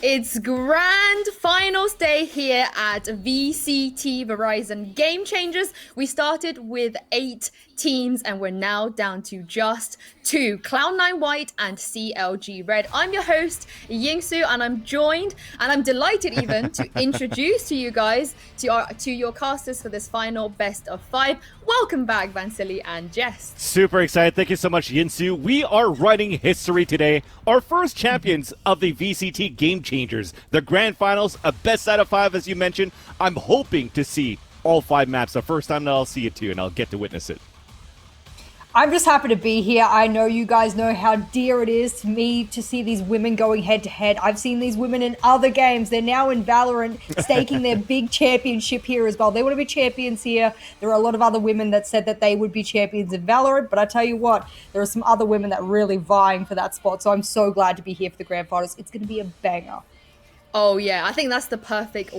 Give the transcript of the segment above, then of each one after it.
It's grand finals day here at VCT Verizon Game Changers. We started with 8 teams and we're now down to just 2, Cloud9 White and CLG Red. I'm your host, Yingsu, and I'm joined, and I'm delighted even to introduce to you guys, to your casters for this final best of 5. Welcome back, Vansili and Jess. Super excited. Thank you so much, Yinsu. We are writing history today. Our first champions of the VCT Game Changers. The grand finals, a best out of 5, as you mentioned. I'm hoping to see all 5 maps. The first time that I'll see it too, and I'll get to witness it. I'm just happy to be here. I know you guys know how dear it is to me to see these women going head to head. I've seen these women in other games. They're now in Valorant, staking their big championship here as well. They want to be champions here. There are a lot of other women that said that they would be champions in Valorant, but I tell you what, there are some other women that are really vying for that spot. So I'm so glad to be here for the grand finals. It's going to be a banger. Oh yeah, I think that's the perfect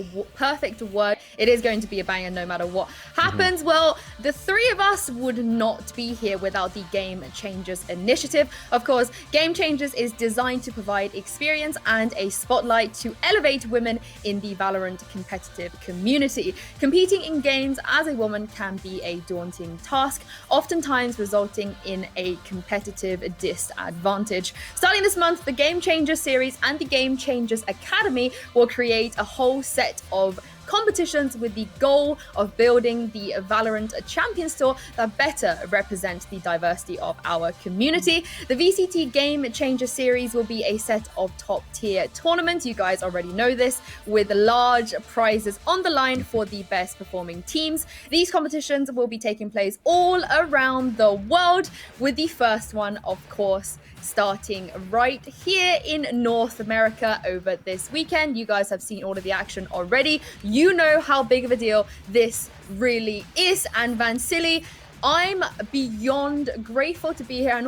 word. It is going to be a banger no matter what happens. Well, the 3 of us would not be here without the Game Changers initiative. Of course, Game Changers is designed to provide experience and a spotlight to elevate women in the Valorant competitive community. Competing in games as a woman can be a daunting task, oftentimes resulting in a competitive disadvantage. Starting this month, the Game Changers series and the Game Changers Academy will create a whole set of competitions with the goal of building the Valorant Champions Tour that better represents the diversity of our community. The VCT Game Changer series will be a set of top-tier tournaments. You guys already know this, with large prizes on the line for the best performing teams. These competitions will be taking place all around the world, with the first one, of course, starting right here in North America over this weekend. You guys have seen all of the action already. You know how big of a deal this really is. And Vansili, I'm beyond grateful to be here, and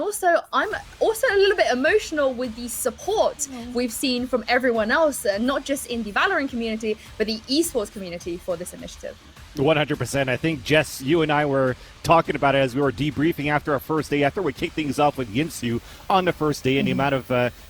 I'm also a little bit emotional with the support we've seen from everyone else, not just in the Valorant community, but the esports community for this initiative. 100%. I think, Jess, you and I were talking about it as we were debriefing after our first day, after we kicked things off with Yinsu on the first day, and the amount of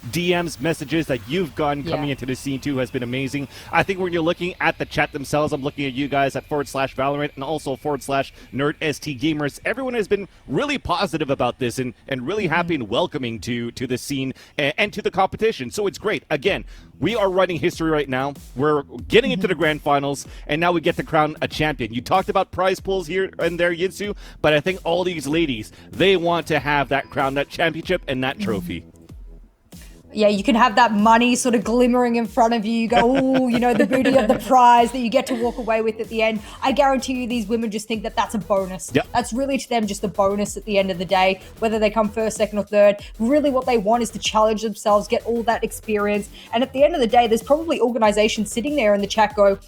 DMs, messages that you've gotten coming into the scene too has been amazing. I think when you're looking at the chat themselves, I'm looking at you guys at /Valorant and also /NerdSTGamers. Everyone has been really positive about this and really happy and welcoming to the scene and to the competition. So it's great. Again, we are writing history right now. We're getting into the grand finals, and now we get to crown a champion. You talked about prize pools here and there, Yinsu, but I think all these ladies, they want to have that crown, that championship, and that trophy. Yeah, you can have that money sort of glimmering in front of you. You go, oh, you know, the booty of the prize that you get to walk away with at the end. I guarantee you these women just think that that's a bonus. Yep. That's really to them just a bonus at the end of the day, whether they come first, second, or third. Really what they want is to challenge themselves, get all that experience. And at the end of the day, there's probably organizations sitting there in the chat go,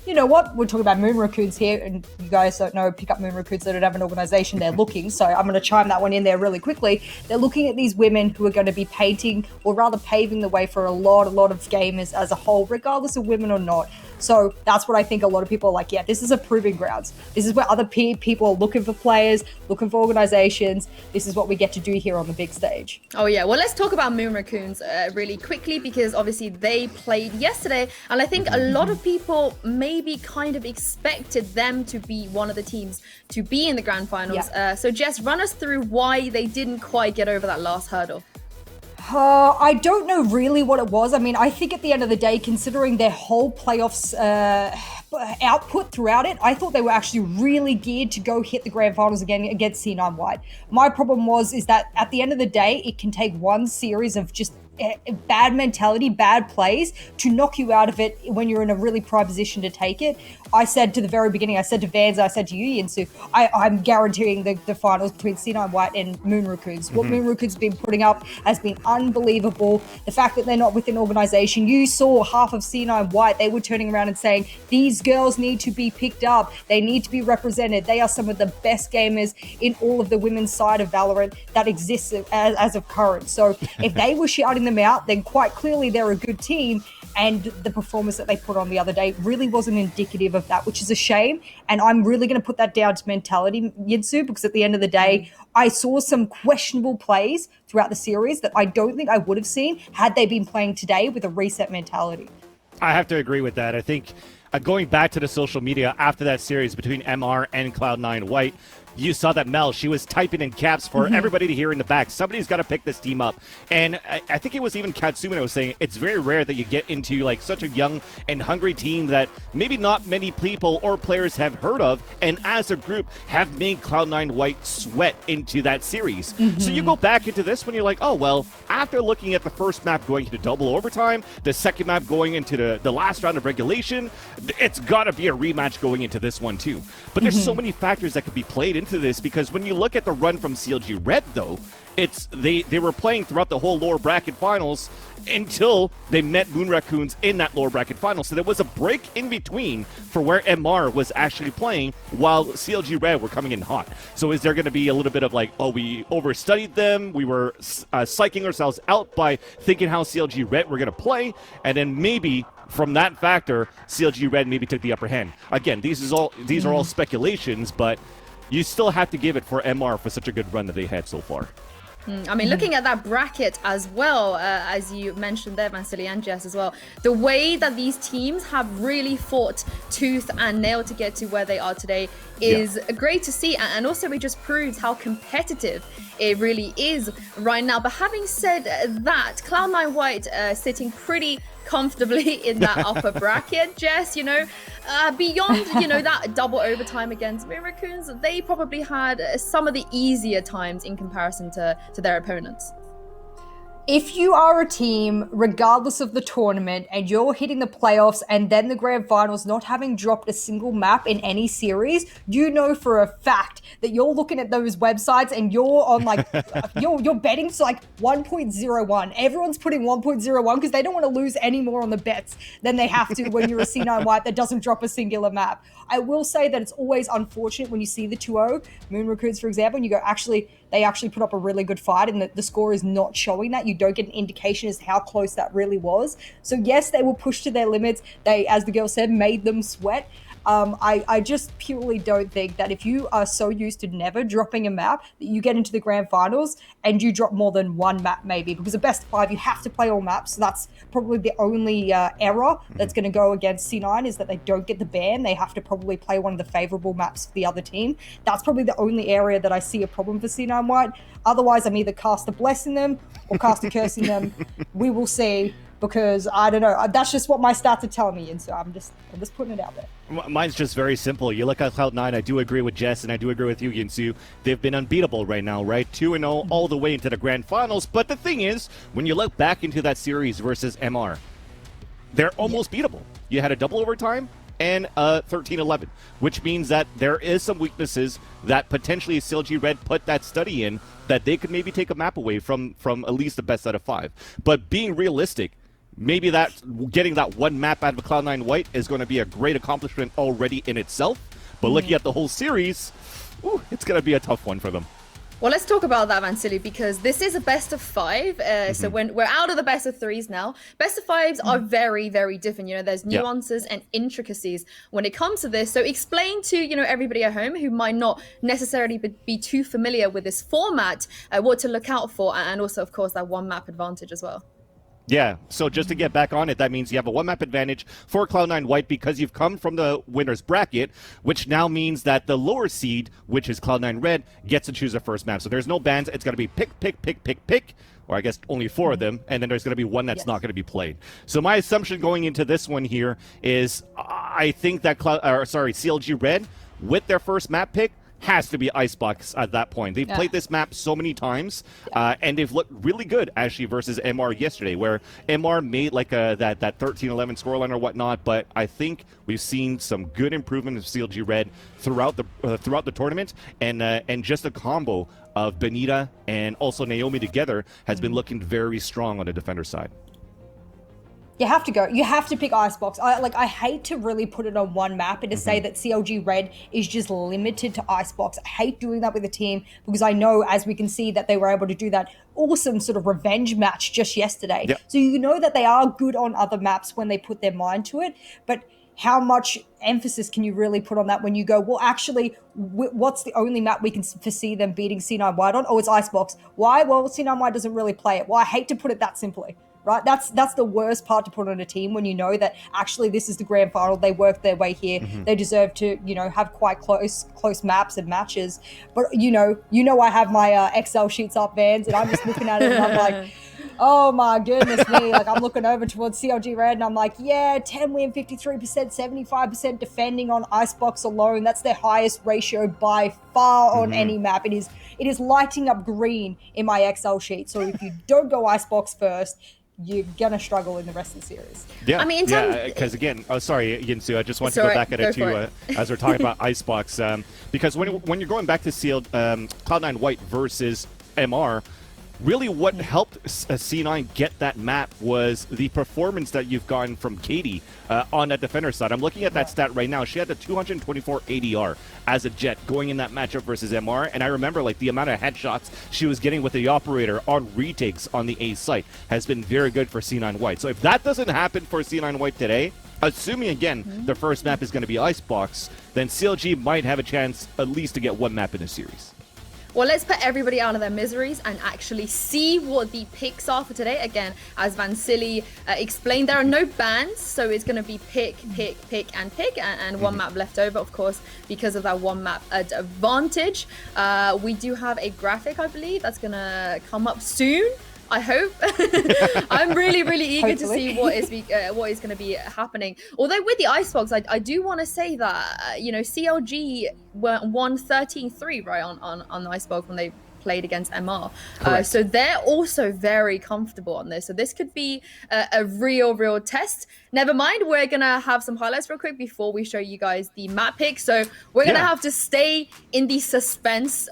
you know what, we're talking about Moon Raccoons here, and you guys don't know, pick up Moon Raccoons, they don't have an organization, they're looking, so I'm going to chime that one in there really quickly. They're looking at these women who are going to be painting, or rather paving the way for a lot of gamers as a whole, regardless of women or not. So that's what I think a lot of people are like, yeah, this is a proving grounds. This is where other people are looking for players, looking for organizations. This is what we get to do here on the big stage. Oh yeah, well, let's talk about Moon Raccoons really quickly, because obviously they played yesterday, and I think a lot of people maybe kind of expected them to be one of the teams to be in the grand finals. Yeah. So Jess, run us through why they didn't quite get over that last hurdle. I don't know really what it was. I mean, I think at the end of the day, considering their whole playoffs output throughout it, I thought they were actually really geared to go hit the grand finals again against C9 White. My problem is that at the end of the day, it can take one series of just bad mentality, bad plays to knock you out of it when you're in a really prime position to take it. I said to the very beginning, I said to Vans, I said to you, Yinsu, I'm guaranteeing the finals between C9 White and Moon Raccoons. What Moon Raccoons have been putting up has been unbelievable. The fact that they're not with an organization, you saw half of C9 White, they were turning around and saying, these girls need to be picked up. They need to be represented. They are some of the best gamers in all of the women's side of Valorant that exists as of current. So if they were shouting them out, then quite clearly they're a good team. and the performance that they put on the other day really wasn't indicative of that, which is a shame. And I'm really going to put that down to mentality, Yinsu, because at the end of the day, I saw some questionable plays throughout the series that I don't think I would have seen had they been playing today with a reset mentality. I have to agree with that. I think going back to the social media after that series between MR and Cloud9 White, you saw that Mel, she was typing in caps for everybody to hear in the back. Somebody's got to pick this team up. And I think it was even Katsumi that was saying it's very rare that you get into like such a young and hungry team that maybe not many people or players have heard of, and as a group have made Cloud9 White sweat into that series. So you go back into this when you're like, oh, well, after looking at the first map going into double overtime, the second map going into the last round of regulation, it's got to be a rematch going into this one too. But there's so many factors that could be played into this, because when you look at the run from CLG Red, though, it's they were playing throughout the whole lower bracket finals until they met Moon Raccoons in that lower bracket final. So there was a break in between for where MR was actually playing while CLG Red were coming in hot. So is there going to be a little bit of like, oh, we overstudied them, we were psyching ourselves out by thinking how CLG Red were going to play, and then maybe from that factor, CLG Red maybe took the upper hand. Again, these are all speculations, but you still have to give it for MR for such a good run that they had so far. I mean, looking at that bracket as well, as you mentioned there, Vansili and Jess as well, the way that these teams have really fought tooth and nail to get to where they are today is great to see. And also it just proves how competitive it really is right now. But having said that, Cloud9 White sitting pretty comfortably in that upper bracket, Jess, beyond, that double overtime against Moon Raccoons, they probably had some of the easier times in comparison to their opponents. If you are a team, regardless of the tournament, and you're hitting the playoffs and then the grand finals not having dropped a single map in any series, you know for a fact that you're looking at those websites and you're on like, you're betting to like 1.01. Everyone's putting 1.01 because they don't want to lose any more on the bets than they have to when you're a C9 White that doesn't drop a singular map. I will say that it's always unfortunate when you see the 2-0 Moon Raccoons, for example, and you go, they actually put up a really good fight, and the score is not showing that. You don't get an indication as to how close that really was. So yes, they were pushed to their limits. They, as the girl said, made them sweat. I just purely don't think that if you are so used to never dropping a map that you get into the grand finals and you drop more than one map maybe, because the best of 5 you have to play all maps. So that's probably the only error that's going to go against C9 is that they don't get the ban. They have to probably play one of the favorable maps for the other team. That's probably the only area that I see a problem for C9 White. Otherwise, I'm either cast a blessing them or cast a cursing them. We will see. Because I don't know, that's just what my stats are telling me, and so I'm just putting it out there. Mine's just very simple. You look at Cloud9, I do agree with Jess, and I do agree with you, Yinsu. They've been unbeatable right now, right? 2-0 all the way into the grand finals. But the thing is, when you look back into that series versus MR, they're almost beatable. You had a double overtime and 13-11, which means that there is some weaknesses that potentially CLG Red put that study in that they could maybe take a map away from at least the best out of 5. But being realistic, maybe that getting that one map out of Cloud9 White is going to be a great accomplishment already in itself. But looking at the whole series, it's going to be a tough one for them. Well, let's talk about that, Vansili, because this is a best of 5. So when we're out of the best of 3s now, best of 5s are very, very different. There's nuances and intricacies when it comes to this. So explain to, everybody at home who might not necessarily be too familiar with this format, what to look out for, and also, of course, that one map advantage as well. Yeah, so just to get back on it, that means you have a one-map advantage for Cloud9 White because you've come from the winner's bracket, which now means that the lower seed, which is Cloud9 Red, gets to choose the first map. So there's no bans. It's going to be pick, or I guess only 4 of them, and then there's going to be one that's not going to be played. So my assumption going into this one here is I think that CLG Red, with their first map pick, has to be Icebox at that point. They've played this map so many times, and they've looked really good, actually, versus MR yesterday, where MR made like that 13-11 scoreline or whatnot, but I think we've seen some good improvement of CLG Red throughout the tournament, and just a combo of Benita and also Naomi together has been looking very strong on the defender side. You have to go. You have to pick Icebox. I hate to really put it on one map and to say that CLG Red is just limited to Icebox. I hate doing that with the team because I know, as we can see, that they were able to do that awesome sort of revenge match just yesterday. Yep. So you know that they are good on other maps when they put their mind to it. But how much emphasis can you really put on that when you go, well, actually, what's the only map we can foresee them beating C9 White on? Oh, it's Icebox. Why? Well, C9 White doesn't really play it. Well, I hate to put it that simply. Right, that's the worst part to put on a team when you know that actually this is the grand final. They worked their way here. They deserve to, have quite close maps and matches. But you know, I have my Excel sheets up, Vans, and I'm just looking at it and I'm like, oh my goodness me! Like I'm looking over towards CLG Red and I'm like, yeah, 10 win, 53%, 75% defending on Icebox alone. That's their highest ratio by far on any map. It is lighting up green in my Excel sheet. So if you don't go Icebox first, you're gonna struggle in the rest of the series. Yeah, I mean, because again, sorry, Yinsu, I just want to go back at it too, as we're talking about Icebox, because when you're going back to Cloud9 White versus MR, really what helped C9 get that map was the performance that you've gotten from Katie on that defender side. I'm looking at that stat right now. She had the 224 ADR as a Jet going in that matchup versus MR, and I remember like the amount of headshots she was getting with the operator on retakes on the A site has been very good for C9 White. So if that doesn't happen for C9 White today, assuming again the first map is going to be Icebox, then CLG might have a chance at least to get one map in a series. Well, let's put everybody out of their miseries and actually see what the picks are for today. Again, as Vansili explained, there are no bans, so it's going to be pick, and one map left over, of course, because of that one map advantage. We do have a graphic, I believe, that's going to come up soon. I hope. I'm really, really eager to see what is going to be happening. Although with the Icebox, I do want to say that CLG won 13-3 right on the Icebox when they played against MR. So they're also very comfortable on this. So this could be a real test. Never mind, we're going to have some highlights real quick before we show you guys the map pick. So we're going to have to stay in the suspense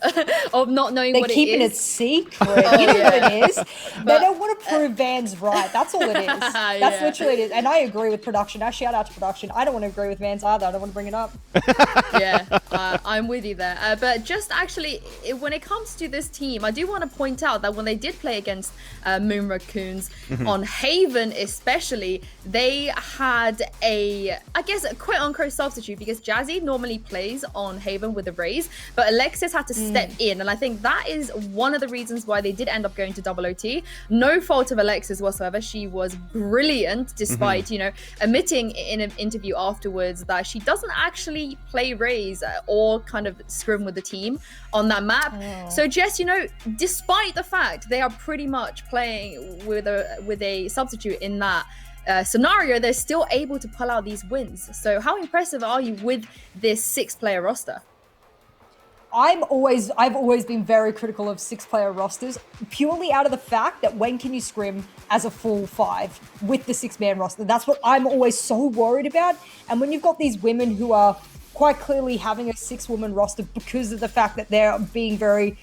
of not knowing what it is. They're keeping it secret. You know what it is? They don't want to prove Vans right. That's all it is. That's literally it is. And I agree with production. I shout out to production. I don't want to agree with Vans either. I don't want to bring it up. I'm with you there. But just actually, when it comes to this team, I do want to point out that when they did play against Moon Raccoons on Haven especially, they had a quote-unquote substitute, because Jazzy normally plays on Haven with the Raze, but Alexis had to step in, and I think that is one of the reasons why they did end up going to double OT. No fault of Alexis whatsoever. She was brilliant, despite admitting in an interview afterwards that she doesn't actually play Raze or kind of scrim with the team on that map. So Jess, despite the fact they are pretty much playing with a substitute in that scenario, they're still able to pull out these wins. So how impressive are you with this 6-player roster? I've always been very critical of 6-player rosters, purely out of the fact that when can you scrim as a full 5 with the 6-man roster? That's what I'm always so worried about. And when you've got these women who are quite clearly having a 6-woman roster because of the fact that they're being very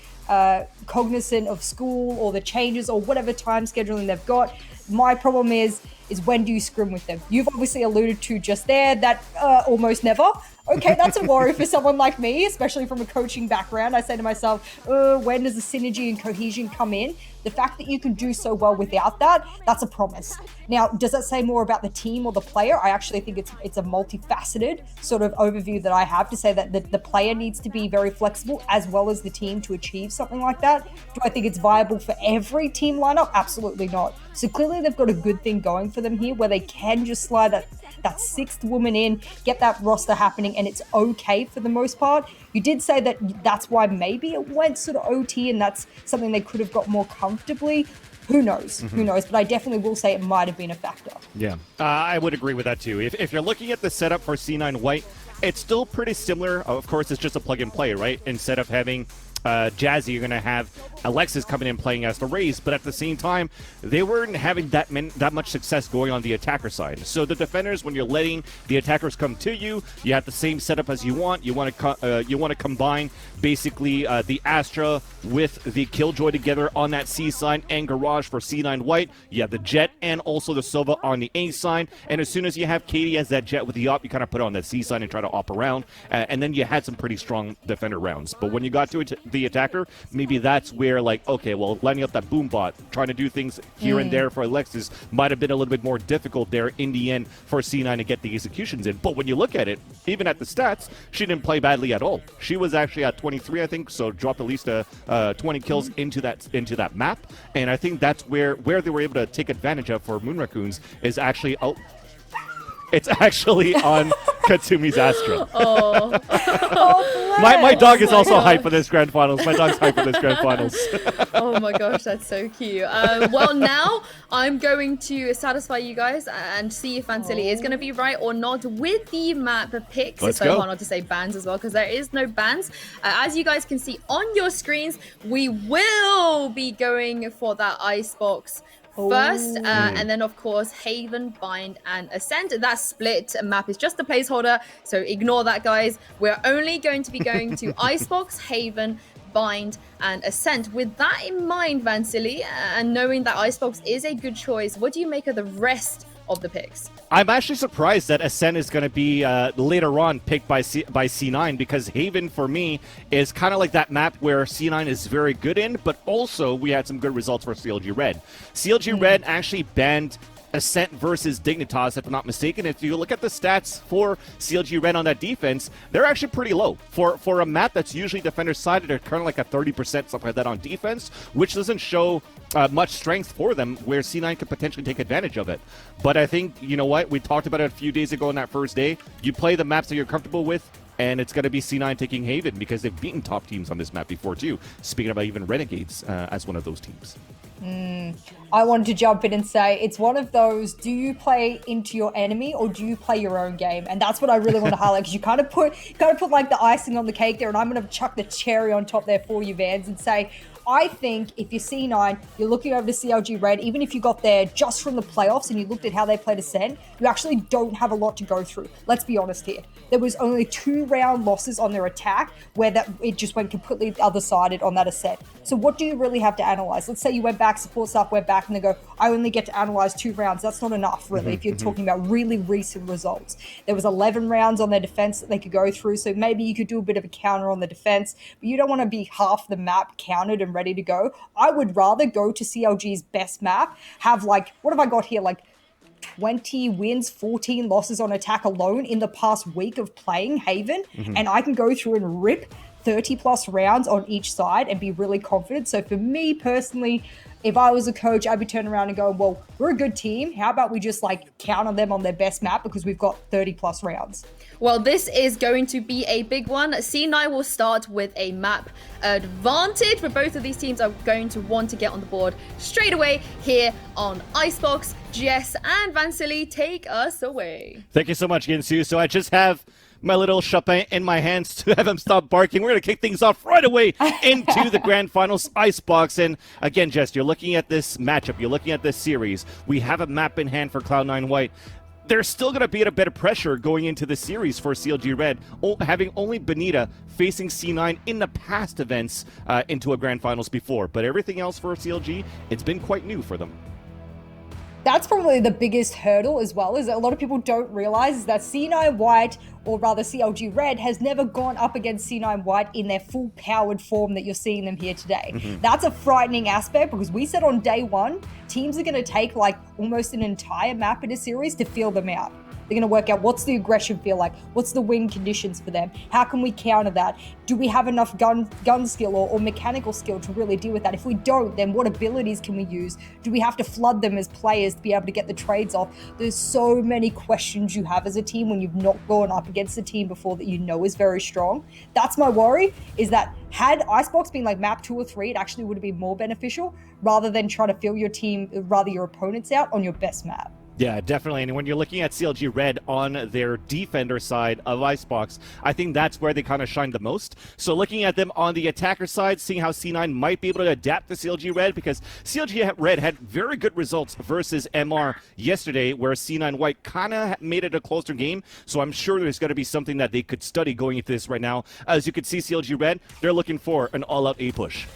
cognizant of school or the changes or whatever time scheduling they've got, my problem is when do you scrim with them? You've obviously alluded to just there that almost never. Okay, that's a worry for someone like me, especially from a coaching background. I say to myself, when does the synergy and cohesion come in? The fact that you can do so well without that, that's a promise. Now, does that say more about the team or the player? I actually think it's a multifaceted sort of overview that I have to say that the player needs to be very flexible as well as the team to achieve something like that. Do I think it's viable for every team lineup? Absolutely not. So clearly they've got a good thing going for them here where they can just slide that 6th woman in, get that roster happening, and it's okay for the most part. You did say that that's why maybe it went sort of OT and that's something they could have got more comfortably. Who knows? Who knows? But I definitely will say it might have been a factor. Yeah, I would agree with that too. If you're looking at the setup for C9 White, it's still pretty similar. Of course, it's just a plug and play, right? Instead of having Jazzy, you're going to have Alexis coming in playing as the Raze, but at the same time, they weren't having that much success going on the attacker side. So the defenders, when you're letting the attackers come to you, you have the same setup as you want. You want to combine basically the Astra with the Killjoy together on that C side and Garage for C9 White. You have the Jet and also the Sova on the A side. And as soon as you have Katie as that Jet with the op, you kind of put on that C side and try to op around. And then you had some pretty strong defender rounds. But when you got to the attacker, maybe that's where, like, okay, well, lining up that boom bot, trying to do things here and there for Alexis might have been a little bit more difficult there in the end for C9 to get the executions in. But when you look at it, even at the stats, she didn't play badly at all. She was actually at 23, I think, so dropped at least 20 kills into that map. And I think that's where they were able to take advantage of for Moon Raccoons is actually it's actually on Katsumi's Astra. My dog is also hyped for this grand finals. My dog's hyped for this grand finals. Oh my gosh, that's so cute. Well, now I'm going to satisfy you guys and see if Vansili is going to be right or not with the map picks. Let's so go. hard not to say bans as well, because there is no bans. As you guys can see on your screens, we will be going for that icebox first, and then of course Haven, Bind, and Ascent. That split map is just a placeholder, so ignore that, guys. We're only going to be going to Icebox, Haven, Bind, and Ascent. With that in mind, Vansili, and knowing that Icebox is a good choice, what do you make of the rest of the picks? I'm actually surprised that Ascent is going to be later on picked by C9, because Haven, for me, is kind of like that map where C9 is very good in, but also we had some good results for CLG Red. CLG Red actually banned Ascent versus Dignitas, if I'm not mistaken. If you look at the stats for CLG Red on that defense, they're actually pretty low. For a map that's usually defender-sided, they're kind of like a 30%, something like that on defense, which doesn't show much strength for them, where C9 could potentially take advantage of it. But I think, you know what, we talked about it a few days ago on that first day. You play the maps that you're comfortable with, and it's going to be C9 taking Haven, because they've beaten top teams on this map before too. Speaking about even Renegades as one of those teams. I wanted to jump in and say it's one of those, do you play into your enemy or do you play your own game? And that's what I really want to highlight, because you kind of put like the icing on the cake there, and I'm going to chuck the cherry on top there for you, Vans, and say, I think if you're C9, you're looking over to CLG Red, even if you got there just from the playoffs and you looked at how they played Ascent, you actually don't have a lot to go through. Let's be honest here. There was only 2-round losses on their attack where it just went completely other-sided on that Ascent. So what do you really have to analyze? Let's say you went back, support staff went back, and they go, I only get to analyze 2 rounds. That's not enough, really, if you're talking about really recent results. There was 11 rounds on their defense that they could go through, so maybe you could do a bit of a counter on the defense, but you don't want to be half the map counted and ready to go. I would rather go to CLG's best map, have like, what have I got here? Like 20 wins, 14 losses on attack alone in the past week of playing Haven, and I can go through and rip 30 plus rounds on each side and be really confident. So for me personally, if I was a coach, I'd be turning around and going, well, we're a good team. How about we just like counter them on their best map because we've got 30 plus rounds? Well, this is going to be a big one. C9 will start with a map advantage, but both of these teams are going to want to get on the board straight away here on Icebox. Jess and Vansili, take us away. Thank you so much, Ginsu. So I just have my little Chopin in my hands to have him stop barking. We're going to kick things off right away into the grand finals Icebox. And again, Jess, you're looking at this matchup. You're looking at this series. We have a map in hand for Cloud9 White. There's still going to be a bit of pressure going into the series for CLG Red, having only Benita facing C9 in the past events into a grand finals before. But everything else for CLG, it's been quite new for them. That's probably the biggest hurdle as well, is that a lot of people don't realize is that C9 White, or rather CLG Red, has never gone up against C9 White in their full powered form that you're seeing them here today. That's a frightening aspect, because we said on day one, teams are going to take like almost an entire map in a series to feel them out. They're going to work out what's the aggression feel like, what's the win conditions for them, how can we counter that, do we have enough gun skill or mechanical skill to really deal with that? If we don't, then what abilities can we use? Do we have to flood them as players to be able to get the trades off? There's so many questions you have as a team when you've not gone up against a team before that you know is very strong. That's my worry, is that had Icebox been like map 2 or 3, it actually would have been more beneficial rather than trying to fill your team, rather your opponents out on your best map. Yeah, definitely. And when you're looking at CLG Red on their defender side of Icebox, I think that's where they kind of shine the most. So looking at them on the attacker side, seeing how C9 might be able to adapt to CLG Red, because CLG Red had very good results versus MR yesterday, where C9 White kind of made it a closer game. So I'm sure there's going to be something that they could study going into this right now. As you can see, CLG Red, they're looking for an all-out A push.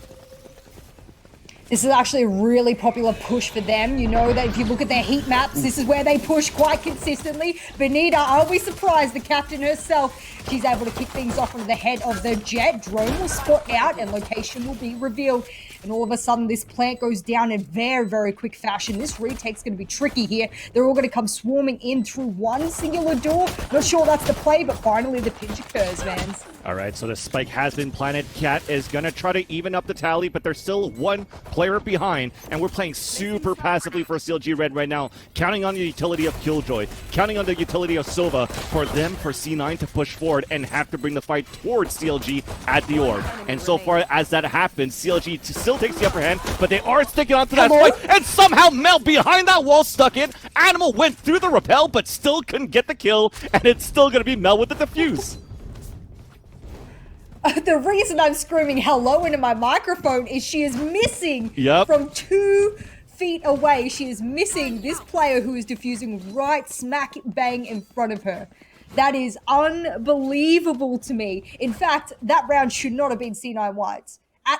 This is actually a really popular push for them. You know that if you look at their heat maps, this is where they push quite consistently. Benita, I'll be surprised, the captain herself, she's able to kick things off on the head of the jet. Drone will spot out and location will be revealed. And all of a sudden, this plant goes down in very, very quick fashion. This retake's going to be tricky here. They're all going to come swarming in through one singular door. Not sure that's the play, but finally the pinch occurs, man. All right, so the spike has been planted. Cat is going to try to even up the tally, but there's still one player behind, and we're playing super passively for CLG Red right now, counting on the utility of Killjoy, counting on the utility of Sova for C9 to push forward and have to bring the fight towards CLG at the orb. And so far as that happens, CLG still takes the upper hand, but they are sticking onto that spike, and somehow Mel behind that wall stuck in. Animal went through the rappel, but still couldn't get the kill, and it's still going to be Mel with the defuse. The reason I'm screaming hello into my microphone is she is missing from 2 feet away. She is missing this player who is defusing right smack bang in front of her. That is unbelievable to me. In fact, that round should not have been C9 Whites.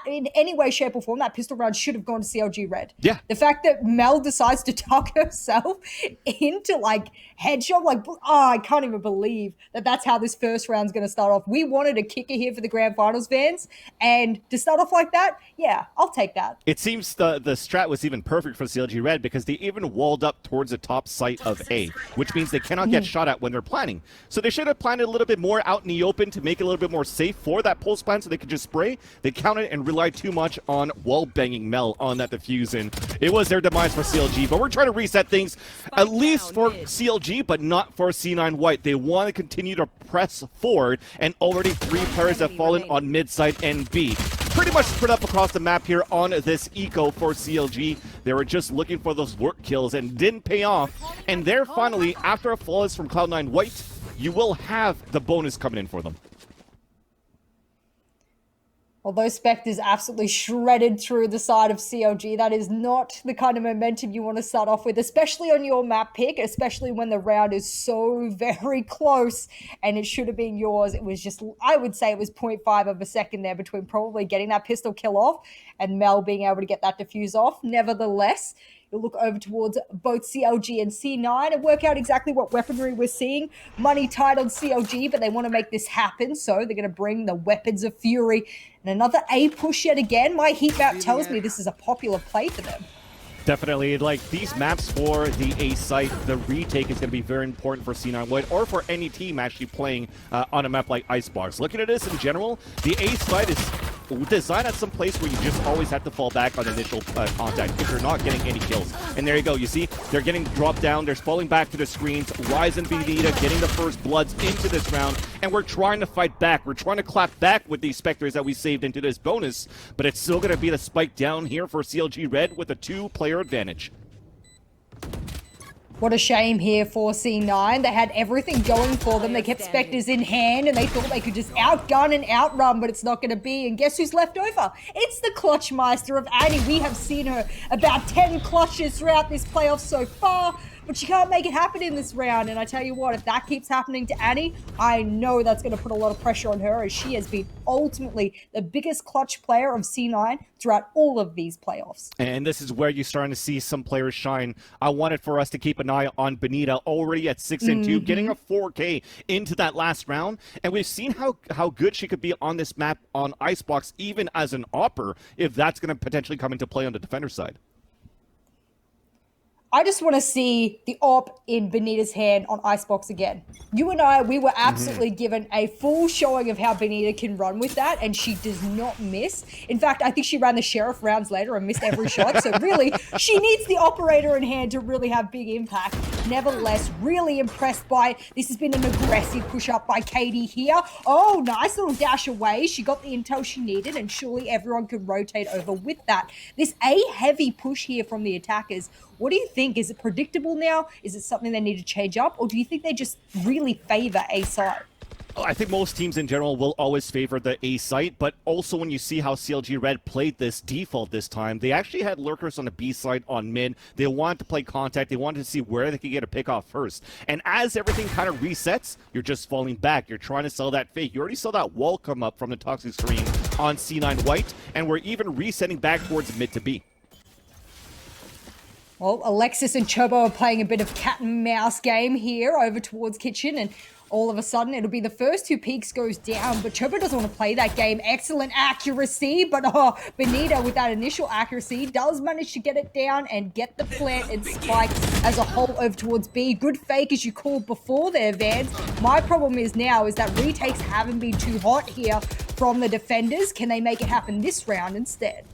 In any way, shape, or form, that pistol round should have gone to CLG Red. Yeah. The fact that Mel decides to tuck herself into, like, headshot, like, oh, I can't even believe that that's how this first round's going to start off. We wanted a kicker here for the Grand Finals, fans, and to start off like that, yeah, I'll take that. It seems the strat was even perfect for CLG Red, because they even walled up towards the top site of A, which means they cannot get shot at when they're planning. So they should have planted a little bit more out in the open to make it a little bit more safe for that pulse plan, so they could just spray. They counted and relied too much on wall-banging Mel on that defuse, and it was their demise for CLG. But we're trying to reset things, at least for CLG, but not for C9 White. They want to continue to press forward, and already 3 players have fallen on mid-site and B. Pretty much spread up across the map here on this eco for CLG. They were just looking for those work kills and didn't pay off. And there, finally, after a flawless from Cloud9 White, you will have the bonus coming in for them. Although Spect is absolutely shredded through the side of CLG, that is not the kind of momentum you want to start off with, especially on your map pick, especially when the round is so very close and it should have been yours. It was just, I would say it was 0.5 of a second there between probably getting that pistol kill off and Mel being able to get that defuse off. Nevertheless, you'll look over towards both CLG and C9 and work out exactly what weaponry we're seeing. Money tied on CLG, but they want to make this happen, so they're going to bring the Weapons of Fury. And another A push yet again. My heat map tells me this is a popular play for them. Definitely, like, these maps for the A site, the retake is going to be very important for C9 White, or for any team actually playing on a map like Icebox. Looking at this in general, the A site is designed at some place where you just always have to fall back on initial contact if you're not getting any kills. And there you go, you see, they're getting dropped down, they're falling back to the screens, Ryze and Benita getting the first bloods into this round, and we're trying to fight back. We're trying to clap back with these Spectres that we saved into this bonus, but it's still going to be the spike down here for CLG Red with a 2-player advantage. What a shame here for C9. They had everything going for them. They kept Spectres in hand and they thought they could just outgun and outrun, but it's not going to be. And guess who's left over? It's the Clutchmeister of Annie. We have seen her about 10 clutches throughout this playoff so far, but she can't make it happen in this round. And I tell you what, if that keeps happening to Annie, I know that's going to put a lot of pressure on her, as she has been ultimately the biggest clutch player of C9 throughout all of these playoffs. And this is where you're starting to see some players shine. I wanted for us to keep an eye on Benita, already at 6-2, getting a 4K into that last round. And we've seen how good she could be on this map on Icebox, even as an AWPer, if that's going to potentially come into play on the defender side. I just want to see the AWP in Benita's hand on Icebox again. You and I, we were absolutely given a full showing of how Benita can run with that, and she does not miss. In fact, I think she ran the Sheriff rounds later and missed every shot. So really, she needs the operator in hand to really have big impact. Nevertheless, really impressed by this. Has been an aggressive push up by Katie here. Oh, nice little dash away. She got the intel she needed, and surely everyone could rotate over with that. This A heavy push here from the attackers. What do you think? Is it predictable now? Is it something they need to change up? Or do you think they just really favor A side? I think most teams in general will always favor the A site, but also when you see how CLG Red played this default this time, they actually had lurkers on the B side on mid. They wanted to play contact. They wanted to see where they could get a pick off first. And as everything kind of resets, you're just falling back. You're trying to sell that fake. You already saw that wall come up from the toxic screen on C9 White, and we're even resetting back towards mid to B. Well, Alexis and Chobo are playing a bit of cat and mouse game here over towards Kitchen, and all of a sudden it'll be the first who peeks goes down, but Chobo doesn't want to play that game. Excellent accuracy, but Benita with that initial accuracy does manage to get it down and get the plant and spike as a whole over towards B. Good fake as you called before there, Vance. My problem is now is that retakes haven't been too hot here from the defenders. Can they make it happen this round instead?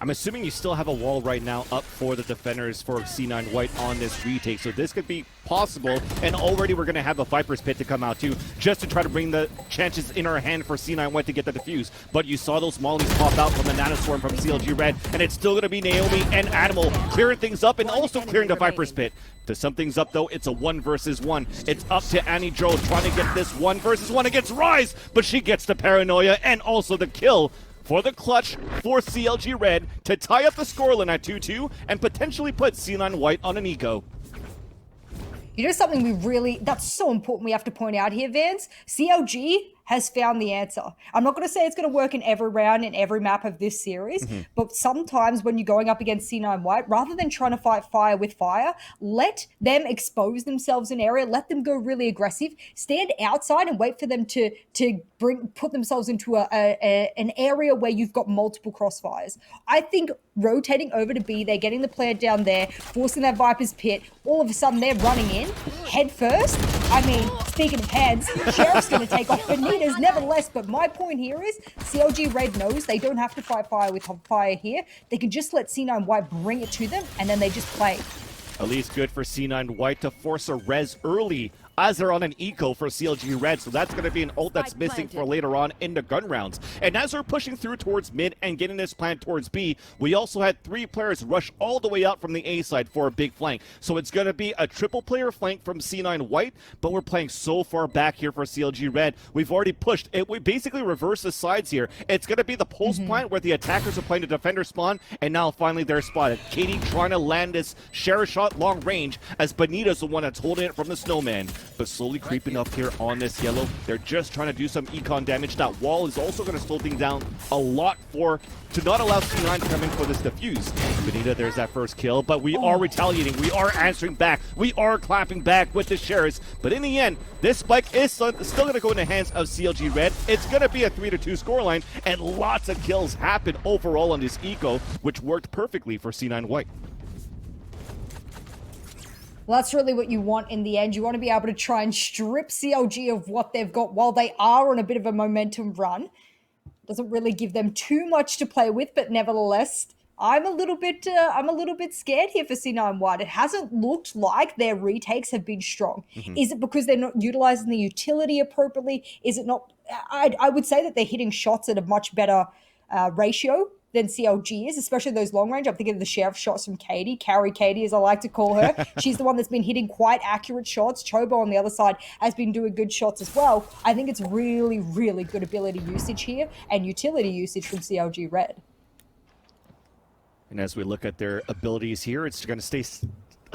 I'm assuming you still have a wall right now up for the defenders for C9 White on this retake, so this could be possible, and already we're going to have a Viper's Pit to come out too, just to try to bring the chances in our hand for C9 White to get the defuse. But you saw those mollies pop out from the Nanoswarm from CLG Red, and it's still going to be Naomi and Animal clearing things up and also clearing the Viper's Pit. To sum things up though, it's a 1 versus 1. It's up to Annie Jo trying to get this 1 versus 1 against Rise, but she gets the paranoia and also the kill for the clutch for CLG Red to tie up the scoreline at 2-2 and potentially put C9 White on an eco. You know something that's so important we have to point out here, Vance? CLG has found the answer. I'm not going to say it's going to work in every round, in every map of this series, but sometimes when you're going up against C9 White, rather than trying to fight fire with fire, let them expose themselves in area, let them go really aggressive, stand outside and wait for them to put themselves into an area where you've got multiple crossfires. I think rotating over to B, they're getting the player down there, forcing that Viper's Pit, all of a sudden they're running in, head first. I mean, speaking of heads, Sheriff's going to take off Benita's nevertheless, but my point here is CLG Red knows they don't have to fight fire with fire here. They can just let C9 White bring it to them, and then they just play. At least good for C9 White to force a res early as they're on an eco for CLG Red, so that's going to be an ult that's missing for later on in the gun rounds. And as we're pushing through towards mid and getting this plant towards B, we also had 3 players rush all the way out from the A side for a big flank. So it's going to be a triple player flank from C9 White, but we're playing so far back here for CLG Red. We've already pushed it. We basically reverse the sides here. It's going to be the pulse plant where the attackers are playing the defender spawn, and now finally they're spotted. Katie trying to land this share shot long range as Benita's the one that's holding it from the snowman. But slowly creeping up here on this yellow. They're just trying to do some econ damage. That wall is also going to slow things down a lot to not allow C9 to come in for this defuse. Benita, there's that first kill, but we are retaliating. We are answering back. We are clapping back with the shares. But in the end, this spike is still going to go in the hands of CLG Red. It's going to be a 3-2 scoreline, and lots of kills happen overall on this eco, which worked perfectly for C9 White. Well, that's really what you want in the end. You want to be able to try and strip CLG of what they've got while they are on a bit of a momentum run. Doesn't really give them too much to play with, but nevertheless, I'm a little bit scared here for C9 White. It hasn't looked like their retakes have been strong. Is it because they're not utilizing the utility appropriately? Is it not? I would say that they're hitting shots at a much better ratio than CLG is, especially those long range. I'm thinking of the sheriff shots from Katie, Carry Katie as I like to call her. She's the one that's been hitting quite accurate shots. Chobo on the other side has been doing good shots as well. I think it's really, really good ability usage here and utility usage from CLG Red. And as we look at their abilities here, it's going to stay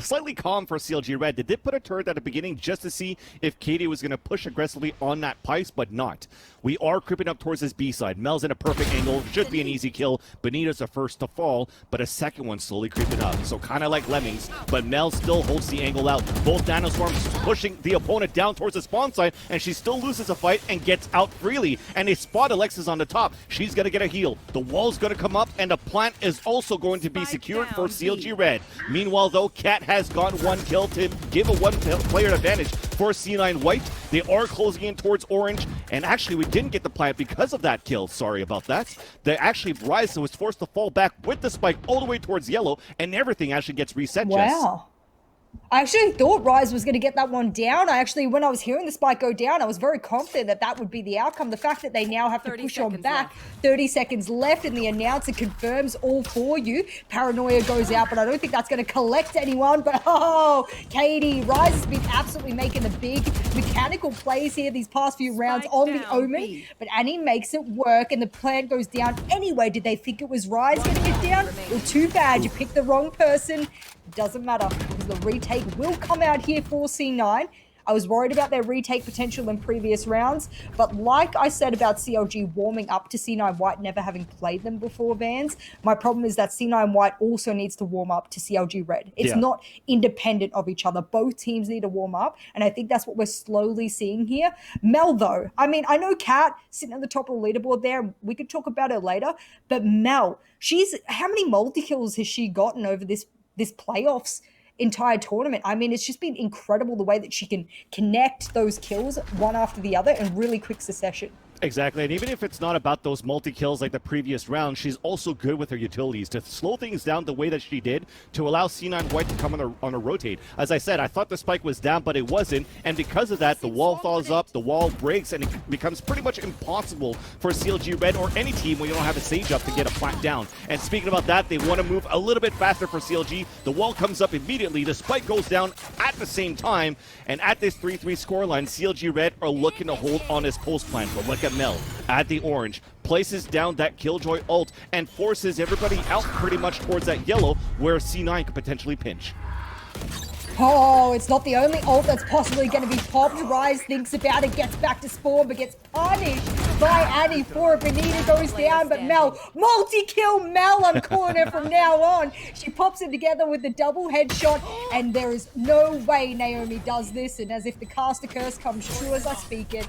slightly calm for CLG Red. They did put a turret at the beginning just to see if Katie was going to push aggressively on that pipes, but not. We are creeping up towards this B side. Mel's in a perfect angle. Should be an easy kill. Benita's the first to fall, but a second one slowly creeping up. So kind of like Lemmings, but Mel still holds the angle out. Both Nanoswarms pushing the opponent down towards the spawn side, and she still loses a fight and gets out freely. And they spot Alexis on the top. She's going to get a heal. The wall's going to come up, and the plant is also going to be secured for CLG Red. Meanwhile, though, Cat has gotten 1 kill to give a 1-player advantage for C9 White. They are closing in towards orange, and actually we didn't get the plant because of that kill. Sorry about that. They actually, Rise was forced to fall back with the spike all the way towards yellow, and everything actually gets reset. Wow. I actually thought Rise was going to get that one down. When I was hearing the spike go down, I was very confident that that would be the outcome. The fact that they now have to push on back, 30 seconds left, and the announcer confirms all for you. Paranoia goes out, but I don't think that's going to collect anyone. But oh, Katie, Rise has been absolutely making the big mechanical plays here these past few rounds on the Omen. But Annie makes it work, and the plant goes down anyway. Did they think it was Rise getting it down? Well, too bad. You picked the wrong person. Doesn't matter, because the retake will come out here for C9. I was worried about their retake potential in previous rounds, but like I said about CLG warming up to C9 White, never having played them before, Vans, my problem is that C9 White also needs to warm up to CLG Red. It's not independent of each other. Both teams need to warm up, and I think that's what we're slowly seeing here. Mel, though, I mean, I know Kat sitting at the top of the leaderboard there, we could talk about her later, but Mel, how many multi-kills has she gotten over this playoffs entire tournament? I mean, it's just been incredible the way that she can connect those kills one after the other in really quick succession. Exactly, and even if it's not about those multi-kills like the previous round, she's also good with her utilities to slow things down the way that she did to allow C9 White to come on a rotate. As I said, I thought the spike was down, but it wasn't, and because of that, the wall falls up, the wall breaks, and it becomes pretty much impossible for CLG Red or any team when you don't have a Sage up to get a plant down. And speaking about that, they want to move a little bit faster for CLG. The wall comes up immediately, the spike goes down at the same time, and at this 3-3 scoreline, CLG Red are looking to hold on his post plant. But look at Mel at the orange, places down that Killjoy ult and forces everybody out pretty much towards that yellow where C9 could potentially pinch. Oh, it's not the only ult that's possibly going to be popped. Rise thinks about it, gets back to spawn, but gets punished by Annie for it. Benita goes down, but Mel, multi-kill Mel, I'm calling her from now on. She pops it together with the double headshot, and there is no way Naomi does this. And as if the caster curse comes true as I speak it,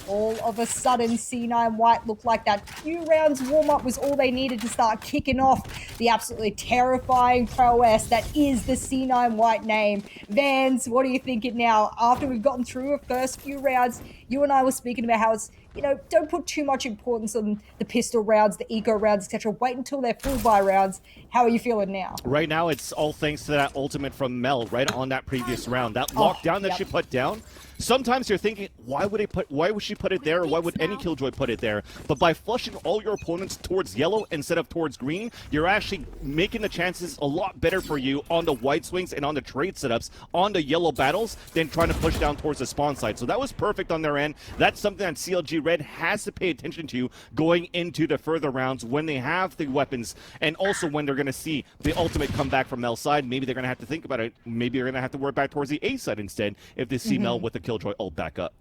all of a sudden, C9 White looked like that few rounds warm-up was all they needed to start kicking off the absolutely terrifying prowess that is the C9 White name. Vans, what are you thinking now? After we've gotten through our first few rounds, you and I were speaking about how it's, don't put too much importance on the pistol rounds, the eco rounds, etc. Wait until they're full buy rounds. How are you feeling now? Right now, it's all thanks to that ultimate from Mel right on that previous round. That lockdown that she put down. Sometimes you're thinking, why would she put it there, or why would any Killjoy put it there? But by flushing all your opponents towards yellow instead of towards green, you're actually making the chances a lot better for you on the white swings and on the trade setups on the yellow battles than trying to push down towards the spawn side. So that was perfect on their end. That's something that CLG Red has to pay attention to going into the further rounds when they have the weapons, and also when they're going to see the ultimate come back from Mel's side. Maybe they're going to have to think about it. Maybe they're going to have to work back towards the A side instead if they see Mel with the Killjoy ult back up.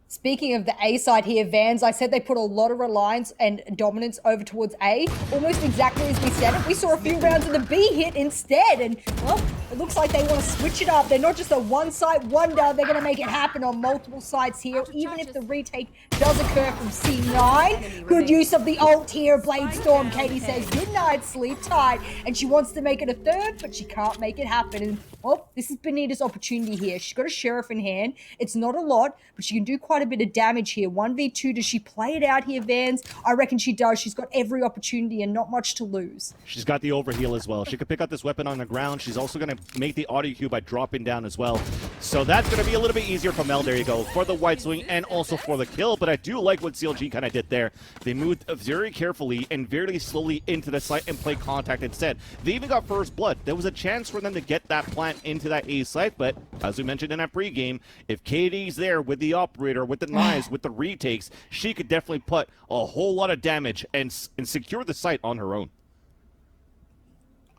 Speaking of the A side here, Vans, I said they put a lot of reliance and dominance over towards A, almost exactly as we said it. We saw a few rounds of the B hit instead, and, well, it looks like they want to switch it up. They're not just a one-site wonder. They're going to make it happen on multiple sites here, even if the retake does occur from C9. Good use of the ult here, Bladestorm. Katie says, good night, sleep tight, and she wants to make it a third, but she can't make it happen. And, well, this is Benita's opportunity here. She's got a Sheriff in hand. It's not a lot, but she can do quite a bit of damage here. 1v2, does she play it out here, Vans? I reckon she does. She's got every opportunity and not much to lose. She's got the overheal as well. She could pick up this weapon on the ground. She's also going to make the audio cue by dropping down as well. So that's going to be a little bit easier for Mel, there you go, for the white swing and also for the kill. But I do like what CLG kind of did there. They moved very carefully and very slowly into the site and played contact instead. They even got first blood. There was a chance for them to get that plant into that A site, but as we mentioned in that pregame, if Katie's there with the operator, with the knives, with the retakes, she could definitely put a whole lot of damage and secure the site on her own.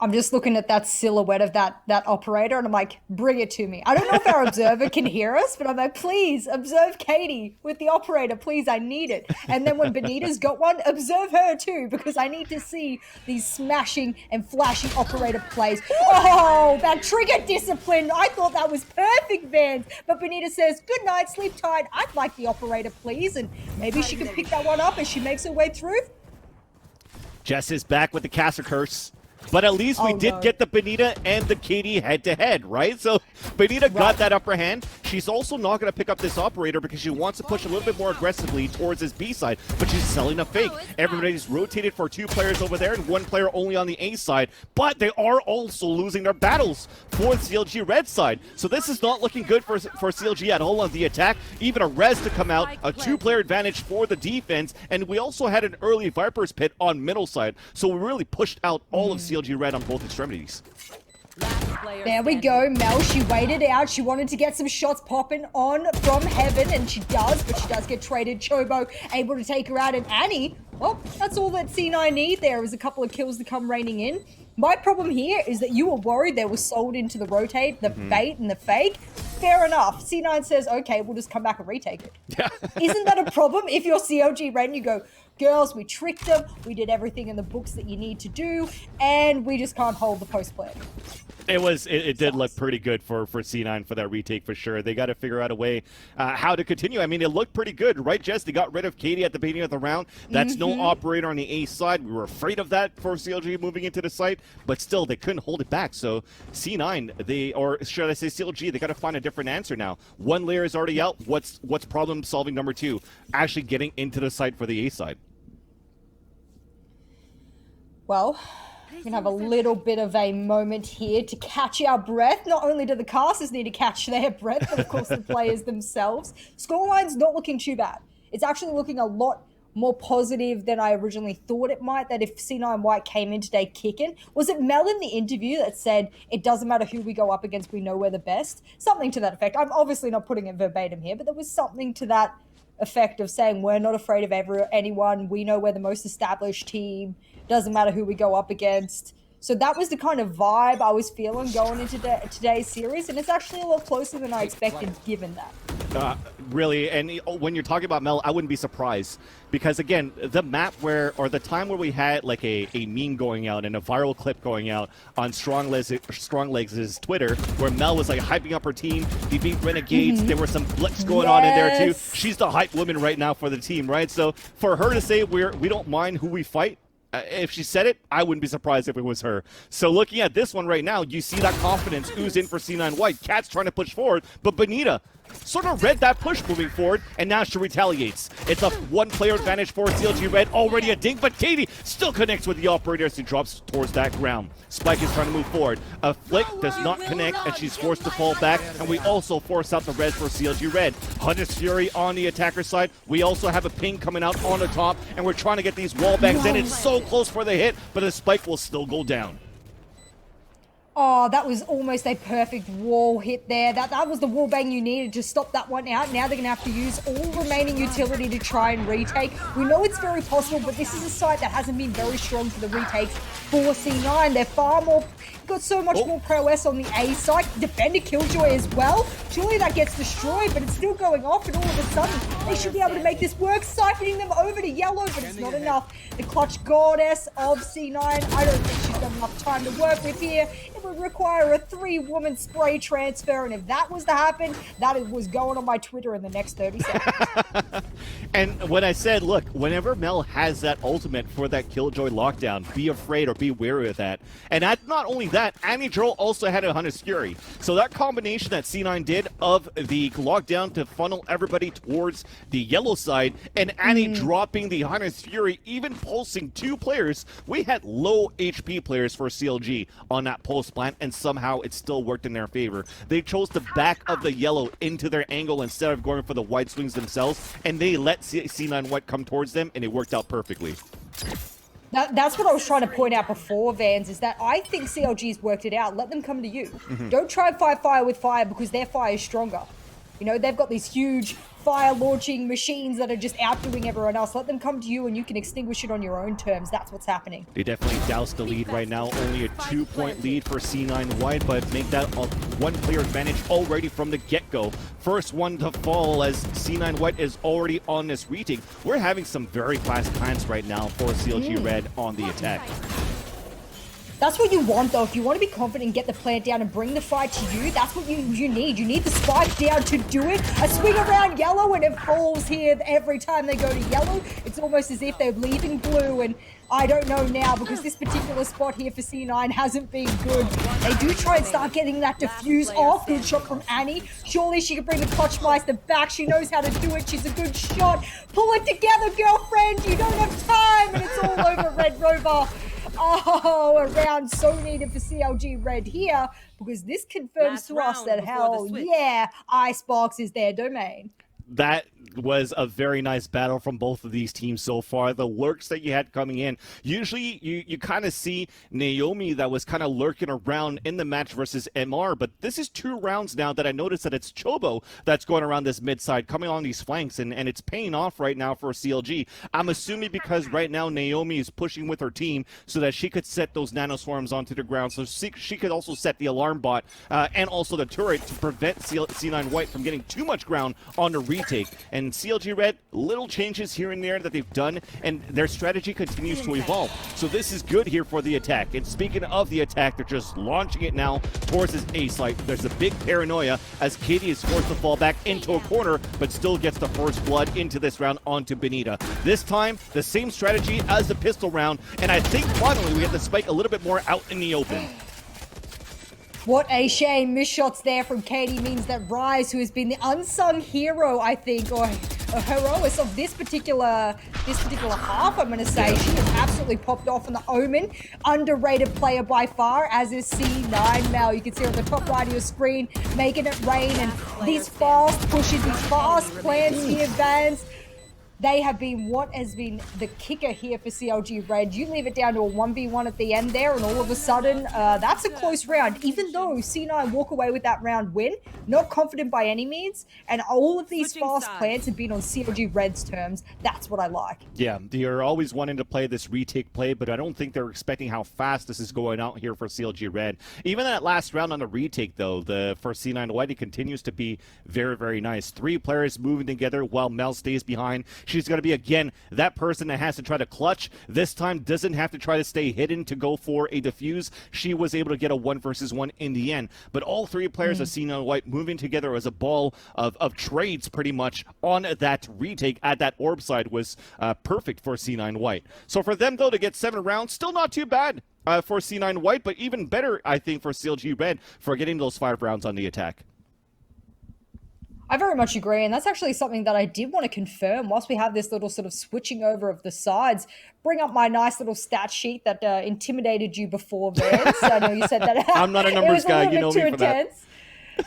I'm just looking at that silhouette of that operator, and I'm like, bring it to me. I don't know if our observer can hear us, but I'm like, please, observe Katie with the operator. Please, I need it. And then when Benita's got one, observe her too, because I need to see these smashing and flashing operator plays. Oh, that trigger discipline. I thought that was perfect, Vans. But Benita says, good night, sleep tight. I'd like the operator, please. And maybe she can pick that one up as she makes her way through. Jess is back with the caster curse. But at least we did get the Benita and the Katie head-to-head, right? So Benita got that upper hand. she's also not going to pick up this operator because she wants to push a little bit more aggressively towards this B side, but she's selling a fake. Everybody's rotated for 2 players over there and 1 player only on the A side, but they are also losing their battles for the CLG red side. So this is not looking good for CLG at all on the attack. Even a res to come out, a 2-player advantage for the defense, and we also had an early Viper's Pit on middle side. So we really pushed out all of CLG red on both extremities. There we go, Mel. She waited out. She wanted to get some shots popping on from heaven, and she does, but she does get traded. Chobo able to take her out, and Annie, well, that's all that C9 need there is a couple of kills to come raining in. My problem here is that you were worried they were sold into the rotate, the bait, and the fake. Fair enough. C9 says, okay, we'll just come back and retake it. Yeah. Isn't that a problem if you're CLG red and you go, girls, we tricked them, we did everything in the books that you need to do, and we just can't hold the post plan. It did look pretty good for C9 for that retake for sure. They got to figure out a way how to continue. I mean, it looked pretty good, right, Jess? They got rid of Katie at the beginning of the round. That's no operator on the A side. We were afraid of that for CLG moving into the site, but still, they couldn't hold it back. So C9, or should I say CLG, they got to find a different answer now. 1 layer is already out. What's problem solving number 2? Actually getting into the site for the A side. Well, we're going to have a little bit of a moment here to catch our breath. Not only do the casters need to catch their breath, but of course the players themselves. Scoreline's not looking too bad. It's actually looking a lot more positive than I originally thought it might, that if C9 White came in today kicking. Was it Mel in the interview that said, it doesn't matter who we go up against, we know we're the best? Something to that effect. I'm obviously not putting it verbatim here, but there was something to that effect of saying, we're not afraid of anyone, we know we're the most established team, doesn't matter who we go up against. So that was the kind of vibe I was feeling going into today's series, and it's actually a lot closer than I expected given that. Really, and when you're talking about Mel, I wouldn't be surprised, because again, the map or the time where we had like a meme going out and a viral clip going out on Strong Legs' Twitter, where Mel was like hyping up her team, they beat Renegades, there were some blitz going on in there too. She's the hype woman right now for the team, right? So for her to say we don't mind who we fight, if she said it, I wouldn't be surprised if it was her. So looking at this one right now, you see that confidence ooze in for C9 White. Cat's trying to push forward, but Benita sort of read that push moving forward, and now she retaliates. It's a 1-player advantage for CLG Red. Already a dink, but Katie still connects with the operator as he drops towards that ground. Spike is trying to move forward. A flick does not connect, and she's forced to fall back, and we also force out the res for CLG Red. Hunter's Fury on the attacker side. We also have a ping coming out on the top, and we're trying to get these wall bangs in. It's so close for the hit, but the spike will still go down. Oh, that was almost a perfect wall hit there. That was the wall bang you needed to stop that one out. Now they're going to have to use all remaining utility to try and retake. We know it's very possible, but this is a site that hasn't been very strong for the retakes for C9. They're far more... got so much more prowess on the A side. Defender Killjoy as well. Surely that gets destroyed, but it's still going off, and all of a sudden they should be able to make this work, siphoning them over to yellow, but it's not enough. The clutch goddess of C9, I don't think she's got enough time to work with here. It would require a 3-woman spray transfer, and if that was to happen, that was going on my Twitter in the next 30 seconds. And when I said, look, whenever Mel has that ultimate for that Killjoy lockdown, be afraid or be wary of that. And not only that, Annie Joel also had a Hunter's Fury. So that combination that C9 did of the lockdown to funnel everybody towards the yellow side, and Annie dropping the Hunter's Fury, even pulsing 2 players, we had low HP players for CLG on that pulse plant, and somehow it still worked in their favor. They chose to back of the yellow into their angle instead of going for the white swings themselves, and they let C9 White come towards them, and it worked out perfectly. That's what I was trying to point out before, Vans, is that I think CLG's worked it out. Let them come to you. Don't try and fight fire with fire, because their fire is stronger. You know, they've got these huge fire-launching machines that are just outdoing everyone else. Let them come to you, and you can extinguish it on your own terms. That's what's happening. They definitely doused the lead right now. Only a 2-point lead for C9 White, but make that a 1-player advantage already from the get-go. First one to fall as C9 White is already on this retake. We're having some very fast plants right now for CLG Red on the attack. That's what you want, though. If you want to be confident and get the plant down and bring the fight to you, that's what you need. You need the spike down to do it. A swing around yellow and it falls here every time they go to yellow. It's almost as if they're leaving blue, and I don't know now because this particular spot here for C9 hasn't been good. They do try and start getting that diffuse off. Good shot from Annie. Surely she can bring the Clutchmeister back. She knows how to do it. She's a good shot. Pull it together, girlfriend. You don't have time, and it's all over Red Rover. Oh, a round so needed for CLG Red here, because this confirms to us that, hell yeah, Icebox is their domain. That was a very nice battle from both of these teams so far. The lurks that you had coming in, usually you kind of see Naomi that was kind of lurking around in the match versus MR, but this is 2 rounds now that I noticed that it's Chobo that's going around this mid side, coming on these flanks, and it's paying off right now for CLG. I'm assuming because right now Naomi is pushing with her team so that she could set those nanoswarms onto the ground, so she could also set the alarm bot and also the turret to prevent C9 White from getting too much ground on the retake. And CLG Red, little changes here and there that they've done, and their strategy continues to evolve. So this is good here for the attack. And speaking of the attack, they're just launching it now towards his ace. Like, there's a big paranoia as Katie is forced to fall back into a corner, but still gets the first blood into this round onto Benita. This time, the same strategy as the pistol round, and I think finally we get the spike a little bit more out in the open. What a shame. Missed shots there from Katie means that Rise, who has been the unsung hero, I think, or heroist of this particular half, I'm going to say, she has absolutely popped off on the Omen. Underrated player by far, as is C9 Mel. You can see on the top right of your screen, making it rain, and these fast pushes, these fast plants here, Vans. They have been what has been the kicker here for CLG Red. You leave it down to a 1v1 at the end there, and all of a sudden, that's a close round. Even though C9 walk away with that round win, not confident by any means, and all of these fast plants have been on CLG Red's terms. That's what I like. Yeah, you're always wanting to play this retake play, but I don't think they're expecting how fast this is going out here for CLG Red. Even that last round on the retake, though, for C9 Whitey continues to be very, very nice. 3 players moving together while Mel stays behind. She's going to be, again, that person that has to try to clutch. This time doesn't have to try to stay hidden to go for a defuse. She was able to get a 1 versus 1 in the end. But all 3 players of C9 White moving together as a ball of trades pretty much on that retake at that orb side was perfect for C9 White. So for them, though, to get 7 rounds, still not too bad for C9 White, but even better, I think, for CLG Red for getting those 5 rounds on the attack. I very much agree, and that's actually something that I did want to confirm whilst we have this little sort of switching over of the sides. Bring up my nice little stat sheet that intimidated you before, Vance. I know you said that. I'm not a numbers guy, you know me for that.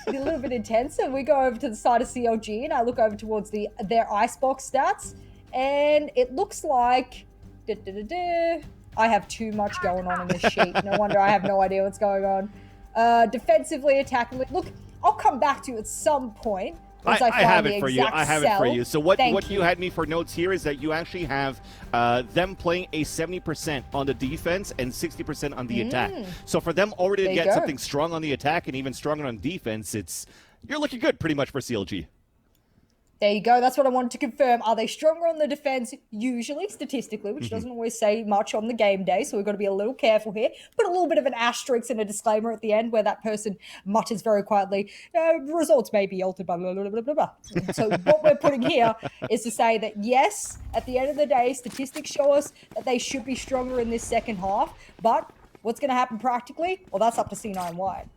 A little bit intense, and we go over to the side of CLG, and I look over towards their Icebox stats, and it looks like I have too much going on in this sheet. No wonder I have no idea what's going on. Defensively, attacking. Look, I'll come back to you at some point. I have it for you. I have it for you. So what you had me for notes here is that you actually have them playing a 70% on the defense and 60% on the attack. So for them already to get something strong on the attack and even stronger on defense, you're looking good pretty much for CLG. There you go. That's what I wanted to confirm. Are they stronger on the defense? Usually, statistically, which doesn't always say much on the game day, so we've got to be a little careful here. Put a little bit of an asterisk and a disclaimer at the end where that person mutters very quietly, results may be altered by blah, blah, blah, blah, blah. So what we're putting here is to say that, yes, at the end of the day, statistics show us that they should be stronger in this second half, but what's going to happen practically? Well, that's up to C9 White.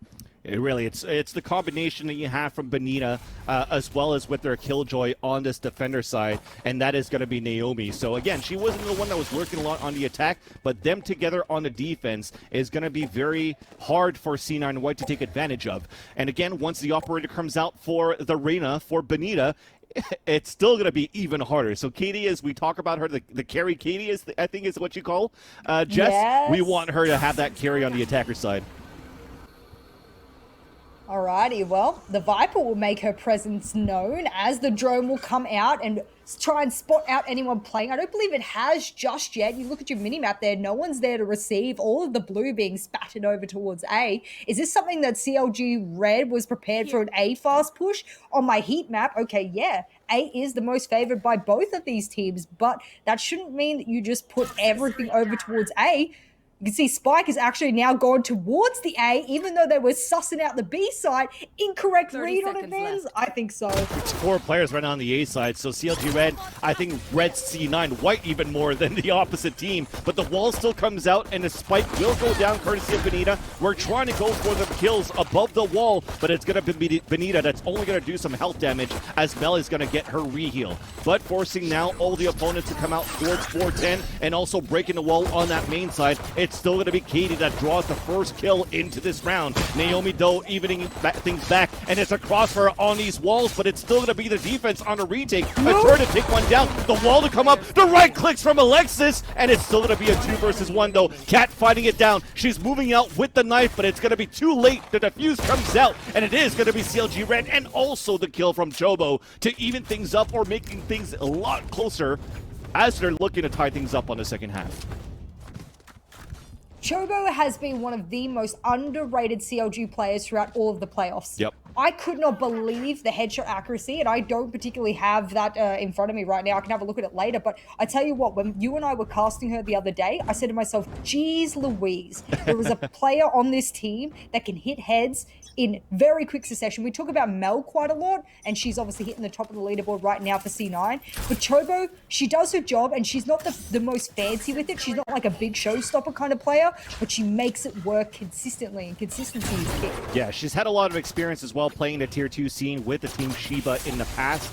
It's the combination that you have from Benita as well as with their Killjoy on this defender side, and that is going to be Naomi. So again, she wasn't the one that was working a lot on the attack, but them together on the defense is going to be very hard for C9 White to take advantage of. And again, once the operator comes out for the Reyna, for Benita, it's still going to be even harder. So Katie, as we talk about her, the carry Katie, I think is what you call, Jess, yes. We want her to have that carry on the attacker side. Alrighty, well, the Viper will make her presence known as the drone will come out and try and spot out anyone playing. I don't believe it has just yet. You look at your minimap there, no one's there to receive. All of the blue being spattered over towards A. Is this something that CLG Red was prepared for an A fast push? On my heat map, okay, yeah, A is the most favored by both of these teams, but that shouldn't mean that you just put everything over towards A. You can see Spike is actually now gone towards the A, even though they were sussing out the B side. Incorrect read on it, man. I think so. It's 4 players right now on the A side, so CLG Red, I think Red C9, White even more than the opposite team. But the wall still comes out, and the spike will go down courtesy of Benita. We're trying to go for the kills above the wall, but it's going to be Benita that's only going to do some health damage as Mel is going to get her re-heal. But forcing now all the opponents to come out towards 410 and also breaking the wall on that main side. It's still going to be Katie that draws the first kill into this round. Naomi, though, evening things back, and it's a crossfire on these walls, but it's still going to be the defense on a retake. A turn to take one down, the wall to come up, the right clicks from Alexis, and it's still going to be a 2 versus 1, though. Kat fighting it down. She's moving out with the knife, but it's going to be too late. The defuse comes out, and it is going to be CLG Red, and also the kill from Chobo to even things up or making things a lot closer as they're looking to tie things up on the second half. Chobo has been one of the most underrated CLG players throughout all of the playoffs. Yep. I could not believe the headshot accuracy, and I don't particularly have that in front of me right now. I can have a look at it later, but I tell you what, when you and I were casting her the other day, I said to myself, geez Louise, there was a player on this team that can hit heads in very quick succession. We talk about Mel quite a lot, and she's obviously hitting the top of the leaderboard right now for C9. But Chobo, she does her job, and she's not the most fancy with it. She's not like a big showstopper kind of player, but she makes it work consistently, and consistency is key. Yeah, she's had a lot of experience as well playing the Tier 2 scene with the Team Shiba in the past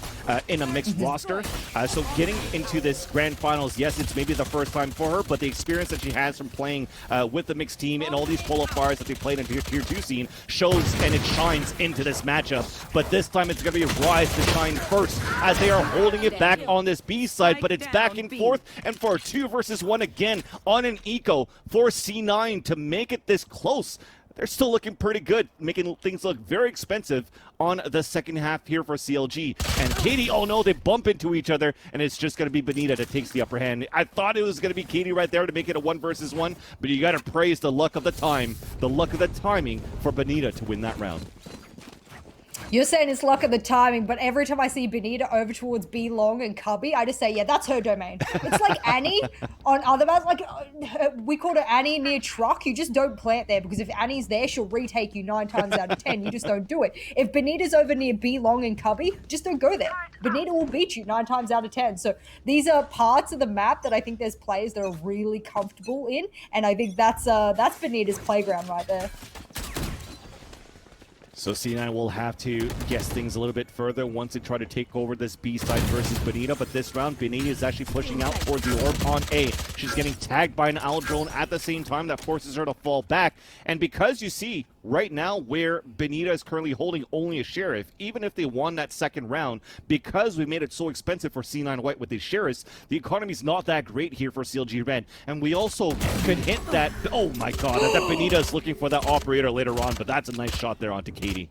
in a mixed roster. So getting into this Grand Finals, yes, it's maybe the first time for her, but the experience that she has from playing with the mixed team and all these qualifiers that they played in the Tier 2 scene shows and it shines into this matchup. But this time it's going to be Rise to shine first as they are holding it back on this B side, but it's back and forth, and for a 2 versus 1 again on an eco for C9 to make it this close. They're still looking pretty good, making things look very expensive on the second half here for CLG. And Katie, oh no, they bump into each other, and it's just going to be Benita that takes the upper hand. I thought it was going to be Katie right there to make it a 1 versus 1, but you got to praise the luck of the time, the luck of the timing for Benita to win that round. You're saying it's luck of the timing, but every time I see Benita over towards B Long and Cubby, I just say, yeah, that's her domain. It's like Annie on other maps. Like, we called her Annie near Truck. You just don't plant there, because if Annie's there, she'll retake you 9 times out of 10. You just don't do it. If Benita's over near B Long and Cubby, just don't go there. Benita will beat you 9 times out of 10. So these are parts of the map that I think there's players that are really comfortable in, and I think that's Benita's playground right there. So C9 will have to guess things a little bit further once they try to take over this B side versus Benita. But this round, Benita is actually pushing out towards the orb on A. She's getting tagged by an owl drone at the same time that forces her to fall back. And because you see right now where Benita is currently holding only a sheriff, even if they won that second round, because we made it so expensive for C9 White with these sheriffs, the economy's not that great here for CLG Red. And we also could hint that, oh my god, that Benita is looking for that operator later on, but that's a nice shot there onto Katie.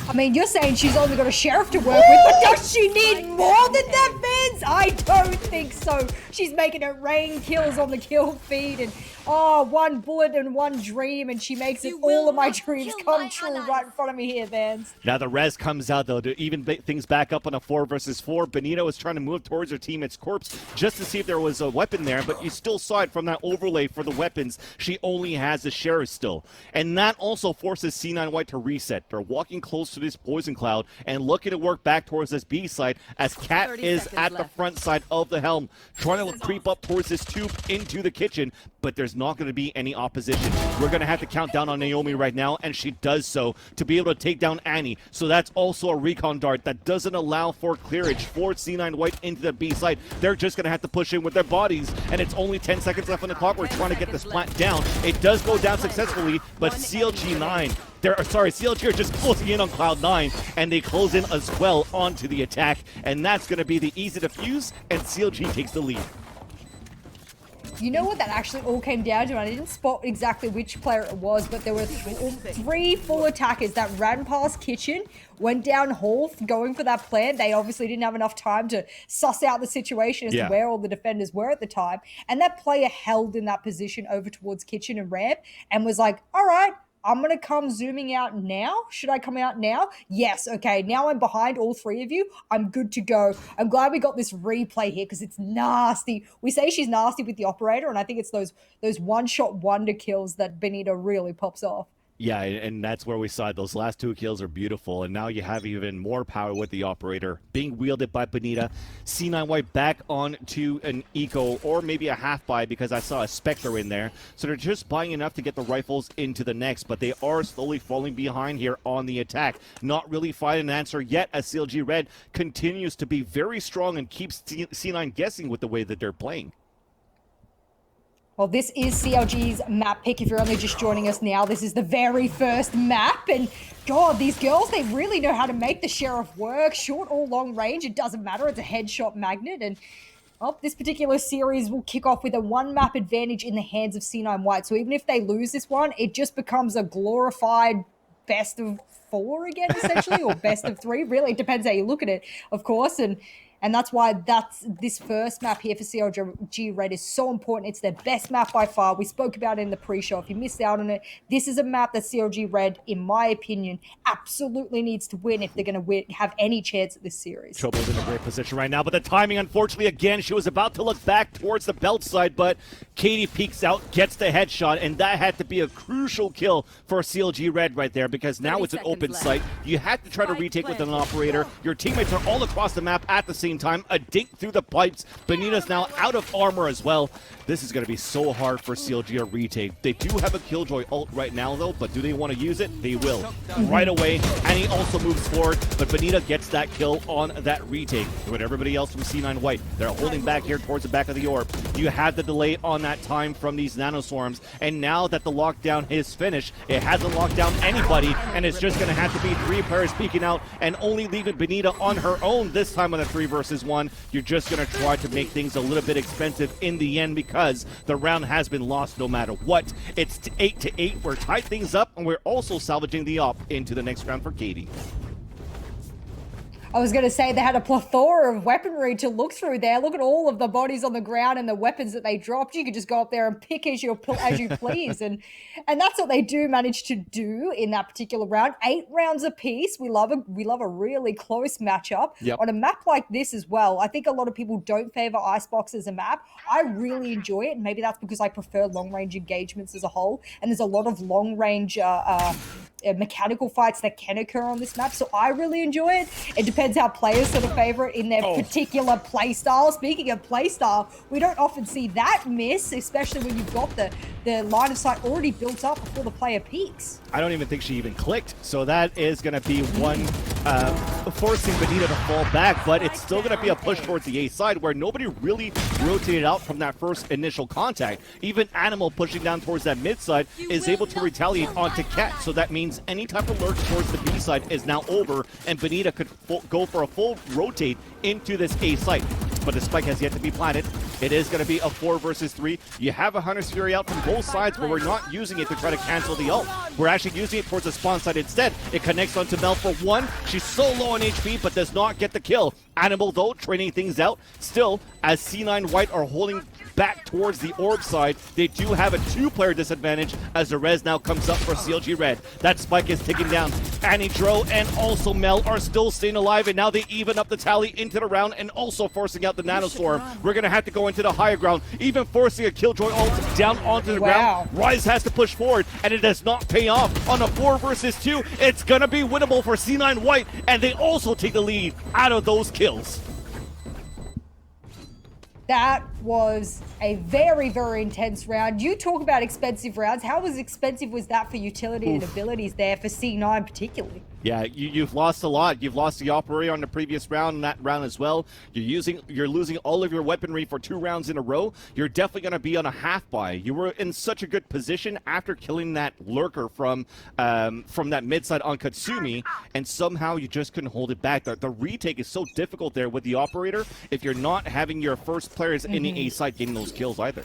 I mean, you're saying she's only got a sheriff to work with, but does she need more than that, Vince? I don't think so. She's making it rain kills on the kill feed, and oh, 1 bullet and 1 dream, and she makes it all of my dreams come true right in front of me here, Vans. Now the res comes out, though, to even things back up on a 4 versus 4. Benita was trying to move towards her teammate's corpse just to see if there was a weapon there, but you still saw it from that overlay for the weapons. She only has the sheriff still. And that also forces C9 White to reset. They're walking close to this poison cloud and looking to work back towards this B side as Kat is at the front side of the helm, trying to creep up towards this tube into the kitchen, but there's not going to be any opposition. We're going to have to count down on Naomi right now, and she does so to be able to take down Annie. So that's also a recon dart that doesn't allow for clearage for C9 White into the B side. They're just going to have to push in with their bodies, and it's only 10 seconds left on the clock. We're trying to get this plant down. It does go down successfully, but CLG are just closing in on Cloud9, and they close in as well onto the attack, and that's going to be the easy defuse, and CLG takes the lead. You know what that actually all came down to? And I didn't spot exactly which player it was, but there were 3 full attackers that ran past kitchen, went down hall going for that plan. They obviously didn't have enough time to suss out the situation as to where all the defenders were at the time. And that player held in that position over towards kitchen and ramp and was like, all right, I'm going to come zooming out now. Should I come out now? Yes. Okay. Now I'm behind all three of you. I'm good to go. I'm glad we got this replay here because it's nasty. We say she's nasty with the operator, and I think it's those one-shot wonder kills that Benita really pops off. Yeah, and that's where we saw it. Those last 2 kills are beautiful, and now you have even more power with the operator being wielded by Benita. C9 White back on to an eco, or maybe a half buy, because I saw a Spectre in there. So they're just buying enough to get the rifles into the next, but they are slowly falling behind here on the attack. Not really finding an answer yet, as CLG Red continues to be very strong and keeps C9 guessing with the way that they're playing. Well, this is CLG's map pick. If you're only just joining us now, this is the very first map. And God, these girls, they really know how to make the Sheriff work. Short or long range, it doesn't matter. It's a headshot magnet. And well, this particular series will kick off with a 1-map advantage in the hands of C9 White. So even if they lose this one, it just becomes a glorified best of 4 again, essentially, or best of 3. Really, it depends how you look at it, of course. And that's why this first map here for CLG Red is so important. It's their best map by far. We spoke about it in the pre-show. If you missed out on it, this is a map that CLG Red, in my opinion, absolutely needs to win if they're going to have any chance at this series. Chobo's in a great position right now, but the timing, unfortunately, again, she was about to look back towards the belt side, but Katie peeks out, gets the headshot, and that had to be a crucial kill for CLG Red right there, because now it's an open site. You had to try to retake with an operator. Your teammates are all across the map at the same time. A dink through the pipes. Benita's now out of armor as well. This is going to be so hard for CLG to retake. They do have a Killjoy ult right now, though, but do they want to use it? They will. Right away, and he also moves forward, but Benita gets that kill on that retake. With everybody else from C9 White, they're holding back here towards the back of the orb. You had the delay on that time from these nanoswarms, and now that the lockdown is finished, it hasn't locked down anybody, and it's just going to have to be 3 players peeking out and only leaving Benita on her own this time on a 3 versus 1. You're just going to try to make things a little bit expensive in the end, because the round has been lost no matter what. It's 8-8. We're tied things up, and we're also salvaging the op into the next round for Katie. I was going to say they had a plethora of weaponry to look through there. Look at all of the bodies on the ground and the weapons that they dropped. You could just go up there and pick as you please. And that's what they do manage to do in that particular round. 8 rounds apiece. We love a really close matchup. Yep. On a map like this as well. I think a lot of people don't favor Icebox as a map. I really enjoy it. And maybe that's because I prefer long-range engagements as a whole. And there's a lot of long-range mechanical fights that can occur on this map, so I really enjoy it. It depends how players sort of favor it in their particular play style. Speaking of play style, we don't often see that miss, especially when you've got the line of sight already built up before the player peaks. I don't even think she even clicked, so that is going to be one forcing Benita to fall back, but it's still going to be a push towards the A side where nobody really rotated out from that first initial contact. Even Animal pushing down towards that mid side is able to retaliate onto Cat, so that means any type of lurk towards the B side is now over, and Benita could go for a full rotate into this A site. But the spike has yet to be planted. It is going to be a 4 versus 3. You have a Hunter's Fury out from both sides, but we're not using it to try to cancel the ult. We're actually using it towards the spawn side instead. It connects onto Mel for 1. She's so low on HP, but does not get the kill. Animal, though, training things out. Still, as C9 White are holding back towards the orb side, they do have a 2-player disadvantage as the res now comes up for CLG Red. That spike is ticking down. Annie Dro and also Mel are still staying alive, and now they even up the tally into the round and also forcing out the nanoswarm. We're going to have to go into the higher ground, even forcing a Killjoy ult down onto the ground. Rise has to push forward, and it does not pay off. On a 4 versus 2, it's going to be winnable for C9 White, and they also take the lead out of those kills. That was a very, very intense round. You talk about expensive rounds. How expensive was that for utility and abilities there for C9 particularly? Yeah, you've lost a lot. You've lost the operator on the previous round and that round as well. You're losing all of your weaponry for 2 rounds in a row. You're definitely going to be on a half buy. You were in such a good position after killing that lurker from that mid side on Katsumi, and somehow you just couldn't hold it back. The retake is so difficult there with the operator if you're not having your first players in the A side getting those kills either.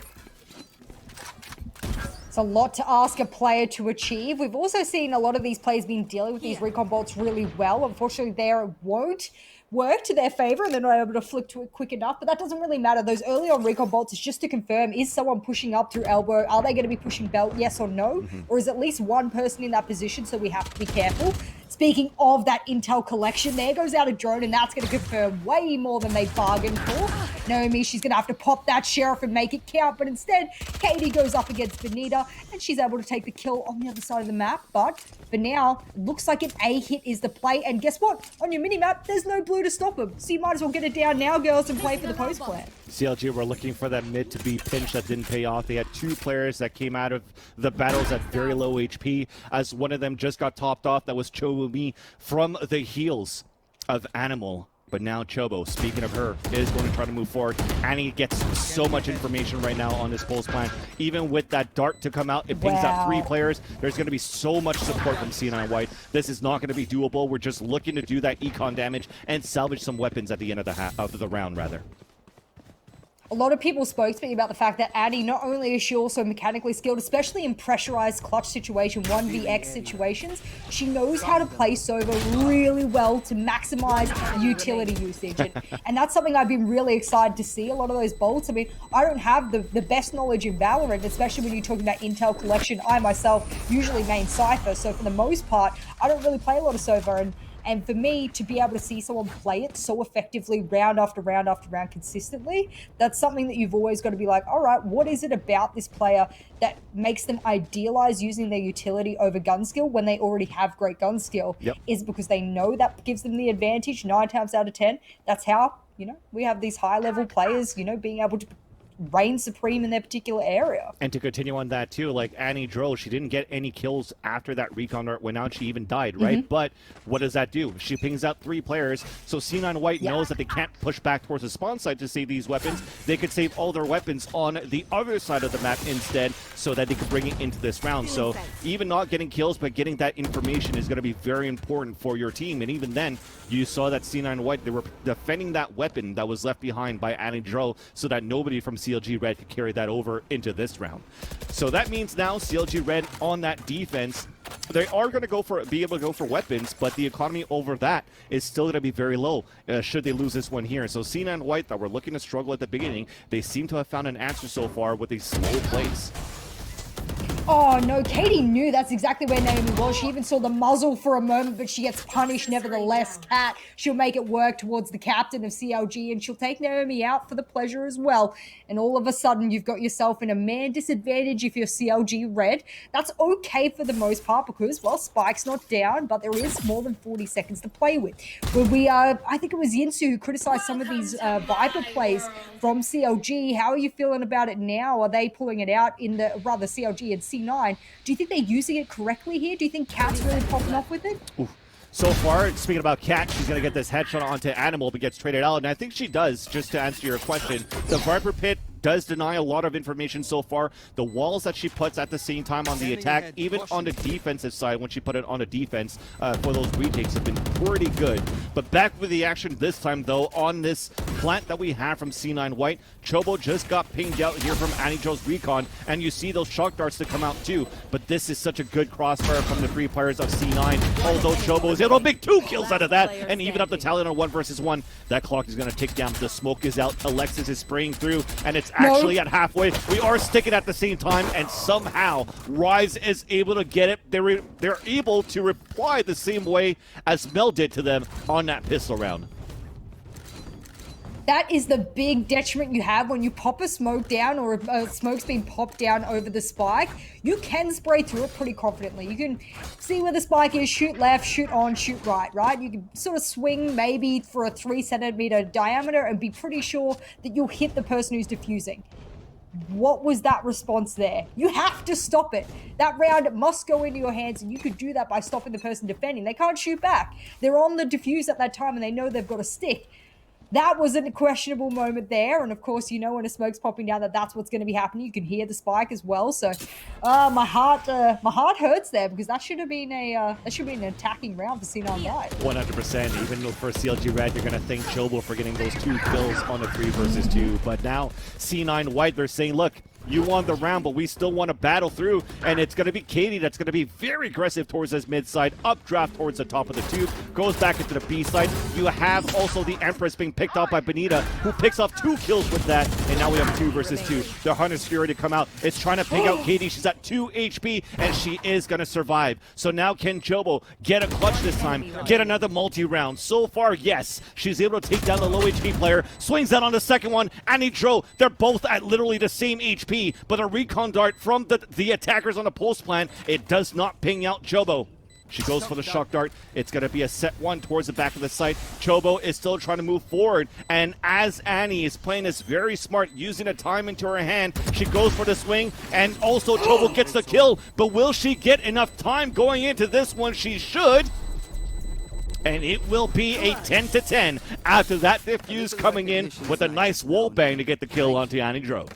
It's a lot to ask a player to achieve. We've also seen a lot of these players being dealing with these recon bolts really well. Unfortunately, there it won't work to their favor and they're not able to flick to it quick enough, but that doesn't really matter. Those early on recon bolts is just to confirm, is someone pushing up through elbow? Are they going to be pushing belt? Yes or no? Or is at least one person in that position, so we have to be careful. Speaking of that intel collection, there goes out a drone, and that's going to confirm way more than they bargained for. Naomi, she's going to have to pop that sheriff and make it count, but instead, Katie goes up against Benita, and she's able to take the kill on the other side of the map. But for now, it looks like an A hit is the play, and guess what? On your mini-map, there's no blue to stop them, so you might as well get it down now, girls, and play for the post plan. CLG were looking for that mid to be pinched. That didn't pay off. They had 2 players that came out of the battles at very low HP, as one of them just got topped off. That was Chobo from the heels of Animal. But now Chobo, speaking of her, is going to try to move forward. Annie gets so much information right now on this pulse plan. Even with that dart to come out, it pings out 3 players. There's going to be so much support from C9 White. This is not going to be doable. We're just looking to do that econ damage and salvage some weapons at the end of the round, rather. A lot of people spoke to me about the fact that Annie, not only is she also mechanically skilled, especially in pressurized clutch situation, 1vx situations, she knows how to play Sova really well to maximize utility usage. And that's something I've been really excited to see, a lot of those bolts. I mean, I don't have the best knowledge in Valorant, especially when you're talking about intel collection. I myself usually main Cypher, so for the most part, I don't really play a lot of Sova. And for me to be able to see someone play it so effectively round after round after round consistently, that's something that you've always got to be like, all right, what is it about this player that makes them idealize using their utility over gun skill when they already have great gun skill? Is because they know that gives them the advantage 9 times out of 10. That's how, we have these high level players, being able to reign supreme in their particular area. And to continue on that too, like Annie Dro, she didn't get any kills after that recon dart went out. She even died, right? But what does that do? She pings out 3 players, so C9 White knows that they can't push back towards the spawn site to save these weapons. They could save all their weapons on the other side of the map instead, so that they could bring it into this round. So even not getting kills, but getting that information is going to be very important for your team. And even then, you saw that C9 White, they were defending that weapon that was left behind by Annie Dro, so that nobody from CLG Red could carry that over into this round. So that means now CLG Red on that defense, they are going to be able to go for weapons, but the economy over that is still going to be very low should they lose this one here. So C9 White, that were looking to struggle at the beginning, they seem to have found an answer so far with these slow plays. Oh no, Katie knew that's exactly where Naomi was. She even saw the muzzle for a moment, but she gets punished nevertheless. Kat, she'll make it work towards the captain of CLG, and she'll take Naomi out for the pleasure as well. And all of a sudden, you've got yourself in a man disadvantage if you're CLG Red. That's okay for the most part because, well, Spike's not down, but there is more than 40 seconds to play with. Where I think it was Yinsu who criticized some of these Viper plays from CLG. How are you feeling about it now? Are they pulling it out in the, rather CLG and C9? Do you think they're using it correctly here? Do you think Kat's really popping off with it? Oof. So far, speaking about Kat, she's going to get this headshot onto Animal, but gets traded out. And I think she does, just to answer your question. The Viper Pit does deny a lot of information so far. The walls that she puts at the same time on the attack, even on the defensive side, when she put it on a defense for those retakes, have been pretty good. But back with the action this time, though, on this plant that we have from C9 White. Chobo just got pinged out here from Annie Joe's recon, and you see those shock darts to come out too. But this is such a good crossfire from the 3 players of C9, although Chobo is able to make 2 kills out of that, and even up the tally on 1 versus 1. That clock is going to tick down. The smoke is out. Alexis is spraying through, and it's actually at halfway. We are sticking at the same time, and somehow Rise is able to get it. They're able to reply the same way as Mel did to them on that pistol round. That is the big detriment you have when you pop a smoke down, or a smoke's been popped down over the spike. You can spray through it pretty confidently. You can see where the spike is, shoot left, shoot on, shoot right? You can sort of swing maybe for a 3 centimeter diameter and be pretty sure that you'll hit the person who's defusing. What was that response there? You have to stop it. That round must go into your hands, and you could do that by stopping the person defending. They can't shoot back. They're on the defuse at that time, and they know they've got a stick. That was a questionable moment there, and of course, you know when a smoke's popping down that's what's going to be happening. You can hear the spike as well. So, my heart hurts there, because that should have been an attacking round for C9 White. 100%. Even for CLG Red, you're going to thank Chobo for getting those 2 kills on the 3 versus 2. But now C9 White, they're saying, look, you won the round, but we still want to battle through. And it's going to be Katie that's going to be very aggressive towards this mid side, updraft towards the top of the tube, goes back into the B side. You have also the Empress being picked off by Benita, who picks off 2 kills with that. And now we have 2 versus 2. The Hunter's Fury to come out. It's trying to pick out Katie. She's at 2 HP, and she is going to survive. So now can Chobo get a clutch this time, get another multi-round? So far, yes. She's able to take down the low HP player, swings out on the second one, and Nitro. They're both at literally the same HP, but a recon dart from the attackers on the pulse plan, it does not ping out Chobo. She goes for the shock dart. It's going to be a set 1 towards the back of the site. Chobo is still trying to move forward, and as Annie is playing this very smart, using the time into her hand, she goes for the swing, and also Chobo gets the kill, but will she get enough time going into this one? She should. And it will be a 10-10 after that diffuse coming in with a nice wall bang to get the kill onto Annie Drove.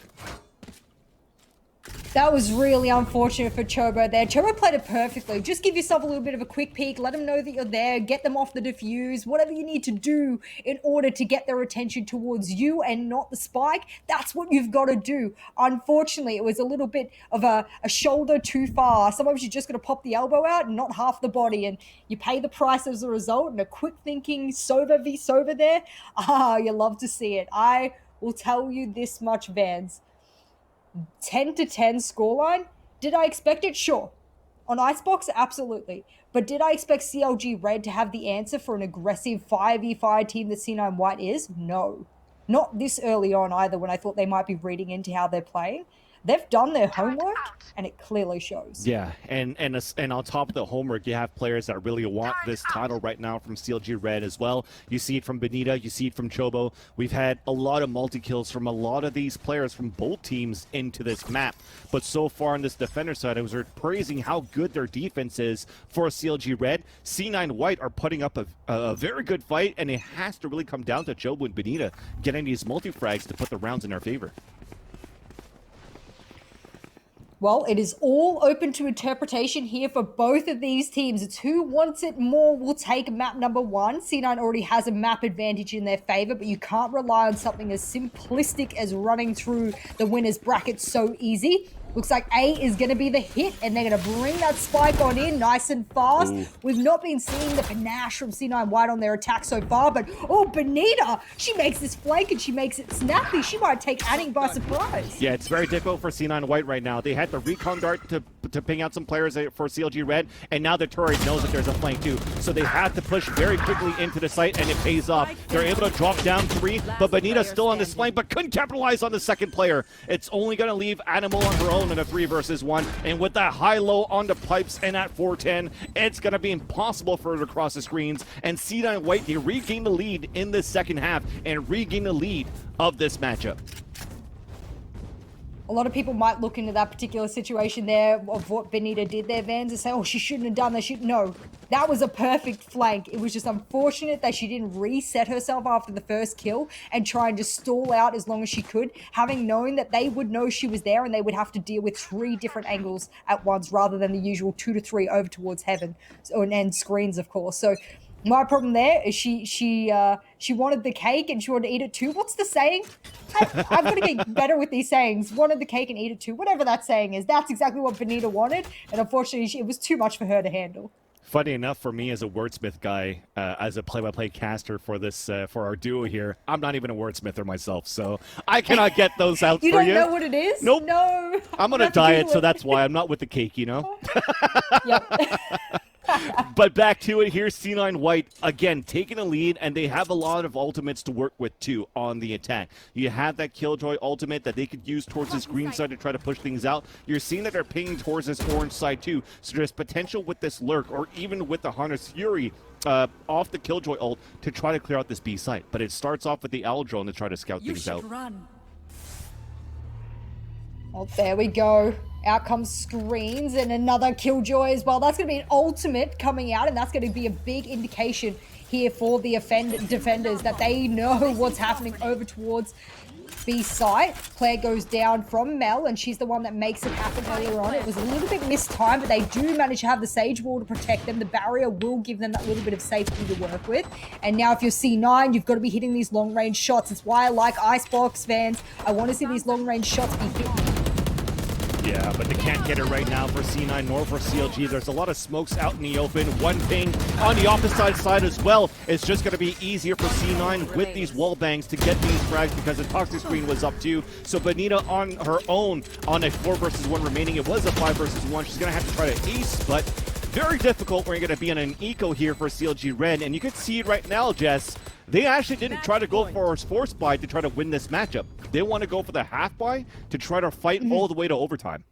That was really unfortunate for Chobo there. Chobo played it perfectly. Just give yourself a little bit of a quick peek. Let them know that you're there. Get them off the diffuse. Whatever you need to do in order to get their attention towards you and not the spike. That's what you've got to do. Unfortunately, it was a little bit of a shoulder too far. Sometimes you just got to pop the elbow out and not half the body. And you pay the price as a result. And a quick thinking Sova v Sova there. You love to see it. I will tell you this much, Vans. 10-10 scoreline. Did I expect it? Sure. On Icebox, absolutely. But did I expect CLG Red to have the answer for an aggressive 5v5 team that C9 White is? No. Not this early on either, when I thought they might be reading into how they're playing. They've done their homework, and it clearly shows. Yeah, and on top of the homework, you have players that really want this title right now from CLG Red as well. You see it from Benita, you see it from Chobo. We've had a lot of multi-kills from a lot of these players from both teams into this map. But so far on this defender side, I was praising how good their defense is for CLG Red. C9 White are putting up a very good fight, and it has to really come down to Chobo and Benita getting these multi-frags to put the rounds in their favor. Well, it is all open to interpretation here for both of these teams. It's who wants it more will take map number 1. C9 already has a map advantage in their favor, but you can't rely on something as simplistic as running through the winner's bracket so easy. Looks like A is going to be the hit, and they're going to bring that spike on in nice and fast. Ooh. We've not been seeing the panache from C9 White on their attack so far, but Benita, she makes this flank and she makes it snappy. She might take Annie by surprise. Yeah, it's very difficult for C9 White right now. They had the recon dart to ping out some players for CLG Red, and now the turret knows that there's a flank too. So they have to push very quickly into the site, and it pays off. They're able to drop down 3, but Benita's still on this flank, but couldn't capitalize on the second player. It's only going to leave Animal on her own in a 3 versus 1, and with that high-low on the pipes and at 410, it's going to be impossible for her to cross the screens, and C9 White, they regain the lead in the second half and regain the lead of this matchup. A lot of people might look into that particular situation there of what Benita did there, Vans, and say, oh, she shouldn't have done that. No, that was a perfect flank. It was just unfortunate that she didn't reset herself after the first kill and try and just stall out as long as she could, having known that they would know she was there and they would have to deal with 3 different angles at once rather than the usual 2 to 3 over towards heaven and screens, of course. So my problem there is she wanted the cake and she wanted to eat it too. What's the saying? I've got to get better with these sayings. Wanted the cake and eat it too. Whatever that saying is, that's exactly what Benita wanted. And unfortunately, it was too much for her to handle. Funny enough, for me as a wordsmith guy, as a play-by-play caster for this for our duo here, I'm not even a wordsmither myself, so I cannot get those out for you. You don't know what it is? Nope. No. I'm on a diet, so that's why I'm not with the cake, you know? Yep. But back to it here, C9 White, again, taking a lead, and they have a lot of ultimates to work with, too, on the attack. You have that Killjoy ultimate that they could use towards this green side to try to push things out. You're seeing that they're pinging towards this orange side, too. So there's potential with this Lurk, or even with the Hunter's Fury, off the Killjoy ult to try to clear out this B site. But it starts off with the Owl Drone to try to scout things out. Run. Oh, there we go. Out comes screens and another Killjoy as well. That's going to be an ultimate coming out, and that's going to be a big indication here for the defenders that they know what's happening over towards B site. Claire goes down from Mel, and she's the one that makes it happen earlier on. It was a little bit mistimed, but they do manage to have the Sage Wall to protect them. The barrier will give them that little bit of safety to work with. And now if you're C9, you've got to be hitting these long-range shots. It's why I like Icebox fans. I want to see these long-range shots be hit Yeah, but they can't get it right now for C9 nor for CLG. There's a lot of smokes out in the open. One ping on the opposite side as well. It's just going to be easier for C9 with these wall bangs to get these frags because the toxic screen was up too. So Bonita on her own on a 4 versus 1 remaining. It was a 5 versus 1. She's going to have to try to ace, but very difficult. We're going to be on an eco here for CLG Red, and you can see it right now, Jess. They actually didn't try to go for a force buy to try to win this matchup. They want to go for the half buy to try to fight all the way to overtime.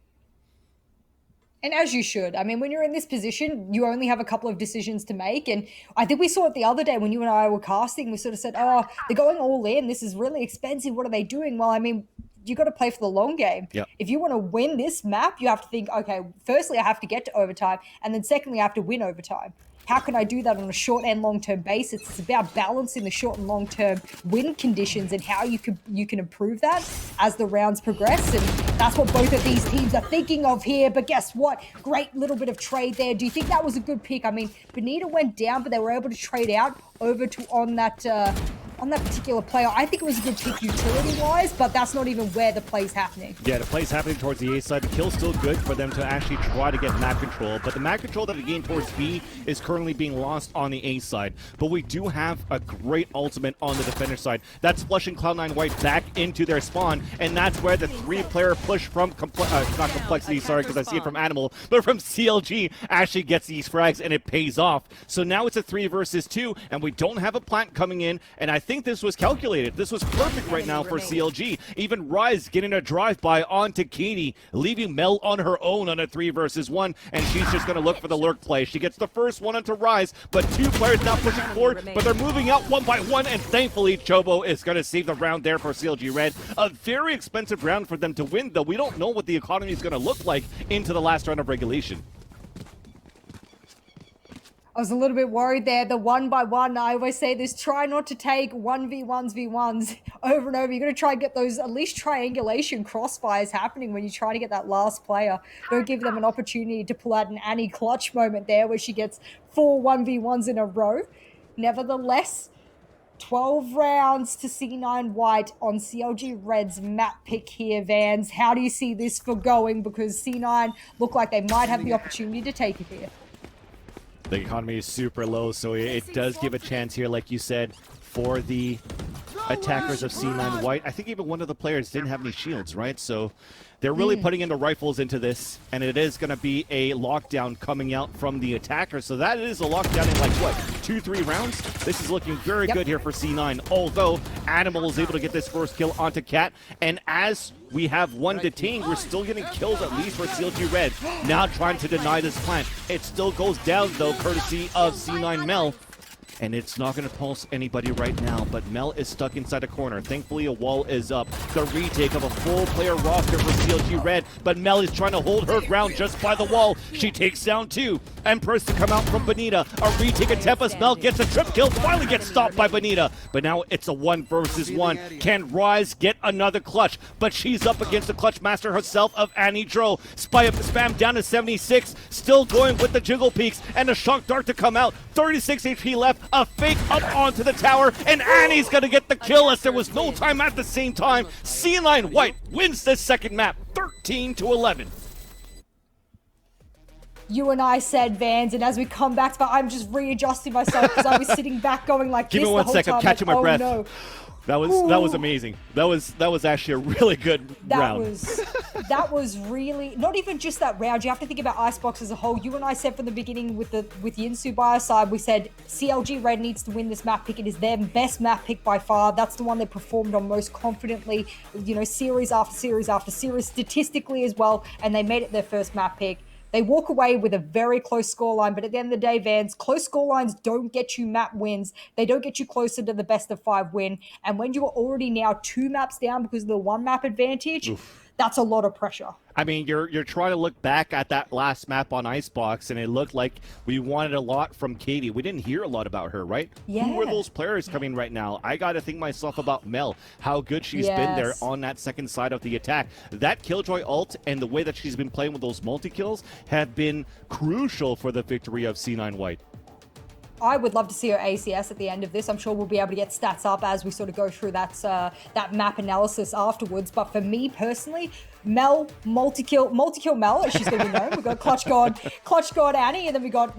And as you should. I mean, when you're in this position, you only have a couple of decisions to make. And I think we saw it the other day when you and I were casting. We sort of said, oh, they're going all in. This is really expensive. What are they doing? Well, I mean, you got to play for the long game. Yep. If you want to win this map, you have to think, okay, firstly, I have to get to overtime. And then secondly, I have to win overtime. How can I do that on a short and long-term basis? It's about balancing the short and long-term win conditions and how you can improve that as the rounds progress. And that's what both of these teams are thinking of here. But guess what? Great little bit of trade there. Do you think that was a good pick? I mean, Bonita went down, but they were able to trade out over to on that particular player. I think it was a good pick utility-wise, but that's not even where the play's happening. Yeah, the play's happening towards the A side. The kill's still good for them to actually try to get map control, but the map control that they gained towards B is currently being lost on the A side. But we do have a great ultimate on the defender side. That's flushing Cloud9 White back into their spawn, and that's where the 3-player push from, not Complexity, sorry, because I see it from Animal, but from CLG actually gets these frags, and it pays off. So now it's a 3 versus 2, and we don't have a plant coming in, and I think this was calculated. This was perfect right now for CLG. Even Rise getting a drive-by onto Katie, leaving Mel on her own on a 3 versus 1, and she's just going to look for the lurk play. She gets the first one onto Rise, but 2 players now pushing forward, but they're moving out one by one, and thankfully Chobo is going to save the round there for CLG Red. A very expensive round for them to win, though. We don't know what the economy is going to look like into the last round of regulation. I was a little bit worried there. The 1-by-1, I always say this, try not to take 1v1s v1s over and over. You're going to try and get those at least triangulation crossfires happening when you're trying to get that last player. Don't give them an opportunity to pull out an Annie clutch moment there where she gets 4 1v1s in a row. Nevertheless, 12 rounds to C9 White on CLG Red's map pick here, Vans. How do you see this for going? Because C9 look like they might have the opportunity to take it here. The economy is super low, so it does give a chance here, like you said, for the attackers of C9 White. I think even one of the players didn't have any shields, right? So they're really putting in the rifles into this, and it is going to be a lockdown coming out from the attacker. So that is a lockdown in, like, what, 2-3 rounds? This is looking very good here for C9, although Animal is able to get this first kill onto Cat, and as we have one detained, we're still getting kills at least for CLG Red. Now trying to deny this plant. It still goes down, though, courtesy of C9 Mel. And it's not going to pulse anybody right now, but Mel is stuck inside a corner. Thankfully, a wall is up. The retake of a full player roster for CLG Red, but Mel is trying to hold her ground just by the wall. She takes down 2. Empress to come out from Bonita. A retake of Tempest. Mel gets a trip kill, finally gets stopped by Bonita. But now it's a 1 versus 1. Can Rise get another clutch? But she's up against the clutch master herself of Annie Dro. Spam down to 76. Still going with the Jiggle Peaks and a shock dart to come out. 36 HP left. A fake up onto the tower, and Annie's gonna get the kill as there was no time at the same time. C9 White wins this second map, 13-11. You and I said, Vans, and as we come back, I'm just readjusting myself because I was sitting back going like this the whole time. Give me 1 second, catching my breath. No. That was amazing. That was actually a really good round. That was really not even just that round. You have to think about Icebox as a whole. You and I said from the beginning with Yinsu by our side, we said CLG Red needs to win this map pick. It is their best map pick by far. That's the one they performed on most confidently, you know, series after series after series, statistically as well, and they made it their first map pick. They walk away with a very close scoreline, but at the end of the day, Vans, close scorelines don't get you map wins. They don't get you closer to the best of 5 win. And when you are already now 2 maps down because of the 1 map advantage, that's a lot of pressure. I mean, you're trying to look back at that last map on Icebox, and it looked like we wanted a lot from Katie. We didn't hear a lot about her, right? Yeah. Who are those players coming right now? I got to think myself about Mel, how good she's been there on that second side of the attack. That Killjoy ult and the way that she's been playing with those multi-kills have been crucial for the victory of C9 White. I would love to see her ACS at the end of this. I'm sure we'll be able to get stats up as we sort of go through that map analysis afterwards. But for me personally, Mel, multi-kill Mel, as she's going to be known. We've got Clutch God Annie, and then we got,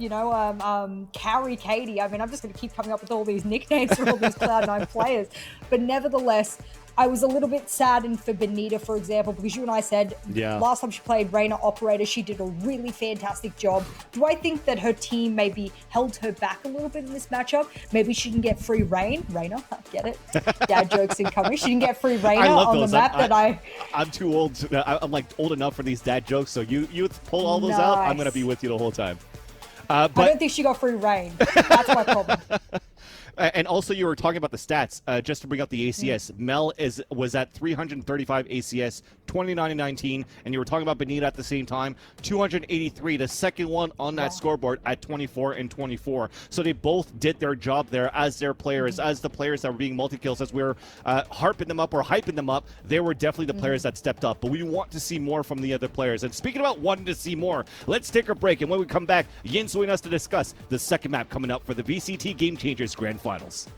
Carry Katie. I mean, I'm just going to keep coming up with all these nicknames for all these Cloud9 players. But nevertheless, I was a little bit saddened for Benita, for example, because you and I said last time she played Reyna Operator, she did a really fantastic job. Do I think that her team maybe held her back a little bit in this matchup? Maybe she didn't get free Reyna, get it? Dad jokes incoming. She didn't get free Reyna on the map I'm too old. I'm like old enough for these dad jokes, so you pull all those out, I'm going to be with you the whole time. But I don't think she got free Rain. That's my problem. And also, you were talking about the stats. Just to bring up the ACS, Mel was at 335 ACS, 29-19, and you were talking about Benita at the same time, 283, the second one on that scoreboard at 24-24. So they both did their job there as their players, as the players that were being multi-kills, as we were harping them up or hyping them up. They were definitely the players that stepped up. But we want to see more from the other players. And speaking about wanting to see more, let's take a break. And when we come back, Yin's joining us to discuss the second map coming up for the VCT Game Changers Grand Finals.